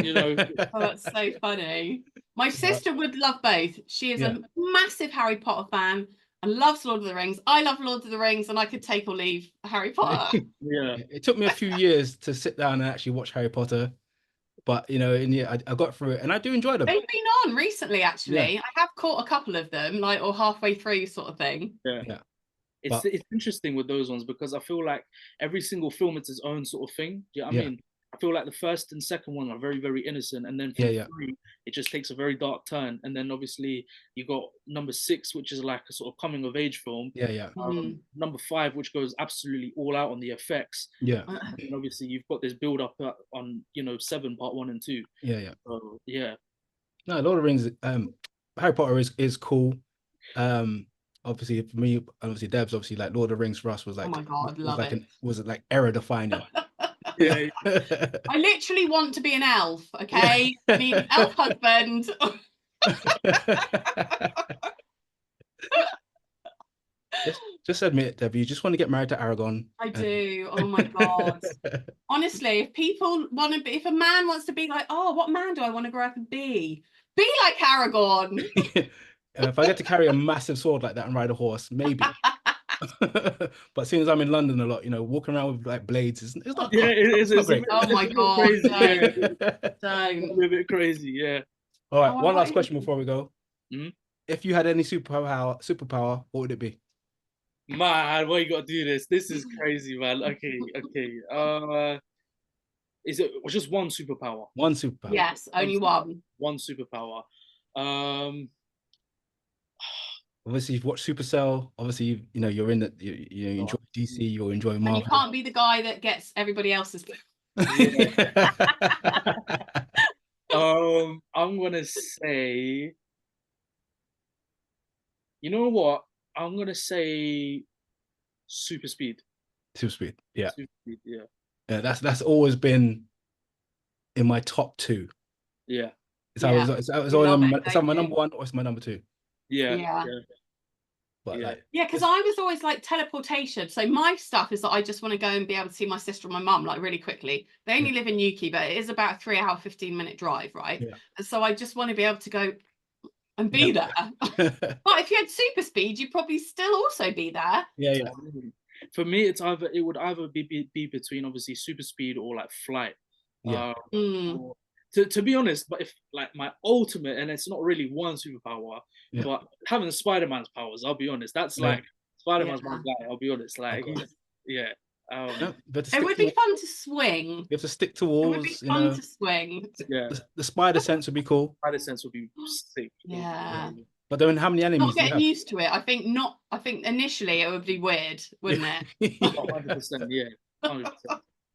Oh, that's so funny. My sister would love both. She is a massive Harry Potter fan and loves Lord of the Rings. I love Lord of the Rings, and I could take or leave Harry Potter. Yeah. It took me a few years to sit down and actually watch Harry Potter. But I got through it, and I do enjoy them. They've been on recently, actually. I have caught a couple of them, or halfway through, sort of thing. Yeah. It's interesting with those ones because I feel like every single film is its own sort of thing. Do you know what I mean? I feel like the first and second one are very, very innocent, and then from 3, it just takes a very dark turn. And then obviously you got number 6, which is like a sort of coming of age film. Number 5, which goes absolutely all out on the effects. Yeah. And obviously you've got this build up on 7 part 1 and 2. Yeah. So yeah. No, Lord of the Rings. Harry Potter is cool. Obviously for me, obviously Deb's obviously like Lord of the Rings for us was like, oh my God, was it like era defining? Yeah. I literally want to be an elf, okay? I need an elf husband. Just admit it, Debbie. You just want to get married to Aragorn. I do. Oh my God. Honestly, if people want to be, if a man wants to be like, oh, what man do I want to grow up and be? Be like Aragorn. If I get to carry a massive sword like that and ride a horse, maybe. But seeing as I'm in London a lot, walking around with like blades, it's not. Yeah, it's not great. Oh my God! Don't. A bit crazy, yeah. All right, one last question before we go. Mm-hmm. If you had any superpower, what would it be? Man, why you gotta do this? This is crazy, man. Okay. Is it just one superpower? One superpower. Yes, only one. One superpower. Obviously, you've watched Supercell. Obviously, you know you're in the you enjoy DC. You're enjoying Marvel. And you can't be the guy that gets everybody else's. Yeah. I'm gonna say, you know what? I'm gonna say Super Speed. Super Speed. Yeah. Super Speed, yeah. Yeah, that's always been in my top two. Yeah. It's Yeah. it's Love my number one or it's my number two. Yeah. Yeah. But Yeah. like, Yeah, because I was always like teleportation. So my stuff is that I just want to go and be able to see my sister and my mum like really quickly. They only live in Newquay, but it is about a 3-hour, 15-minute drive, right? Yeah. And so I just want to be able to go and be there. But if you had super speed, you'd probably still also be there. Yeah, yeah. For me, it would either be between obviously super speed or like flight. Yeah. Or, to be honest, but if like my ultimate, and it's not really one superpower, but having Spider-Man's powers, I'll be honest, that's like Spider-Man's my guy. I'll be honest, like yeah. It would be fun to swing. You have to stick to walls. It would be fun to swing. Yeah. The spider sense would be cool. Spider sense would be sick. Yeah. But then how many enemies? Not getting used to it. I think not. I think initially it would be weird, wouldn't it? 100%. Yeah. 100%.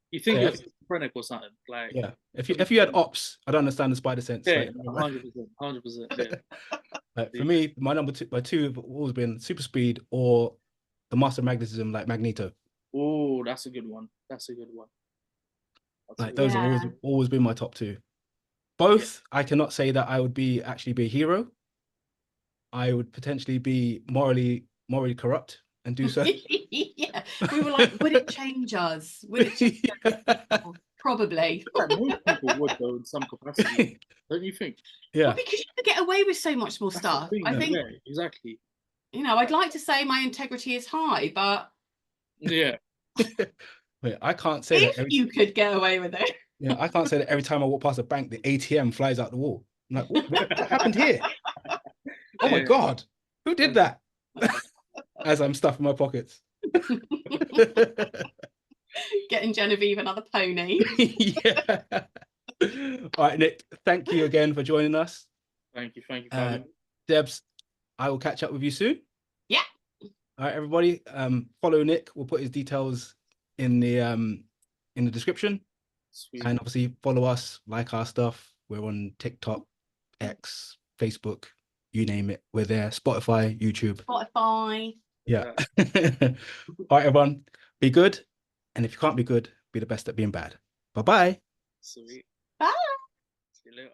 You think you're schizophrenic or something, like If you had ops, I don't understand the spider sense. Yeah, like, 100%. Yeah. Like, for me, my two have always been super speed or the master magnetism, like Magneto. Oh, that's a good one. Like those have always been my top two. Both, I cannot say that I would actually be a hero. I would potentially be morally corrupt and do so. Yeah, we were like, would it change us? Would it change us? Probably. Most people would though in some capacity, don't you think? Yeah. Well, because you could get away with so much more stuff. I think. Yeah, exactly. You know, I'd like to say my integrity is high, but yeah. Wait, I can't say if that you could get away with it. Yeah, I can't say that every time I walk past a bank, the ATM flies out the wall. I'm like, what happened here? Oh my God, who did that? As I'm stuffing my pockets. Getting Genevieve another pony. Yeah. All right, Nick, thank you again for joining us. Thank you. Debs, I will catch up with you soon. Yeah. All right, everybody, follow Nick. We'll put his details in the description. Sweet. And obviously follow us, like our stuff. We're on TikTok, X, Facebook, you name it. We're there. Spotify, YouTube. Spotify. Yeah. All right, everyone. Be good. And if you can't be good, be the best at being bad. Bye-bye. Sweet. Bye. See you later.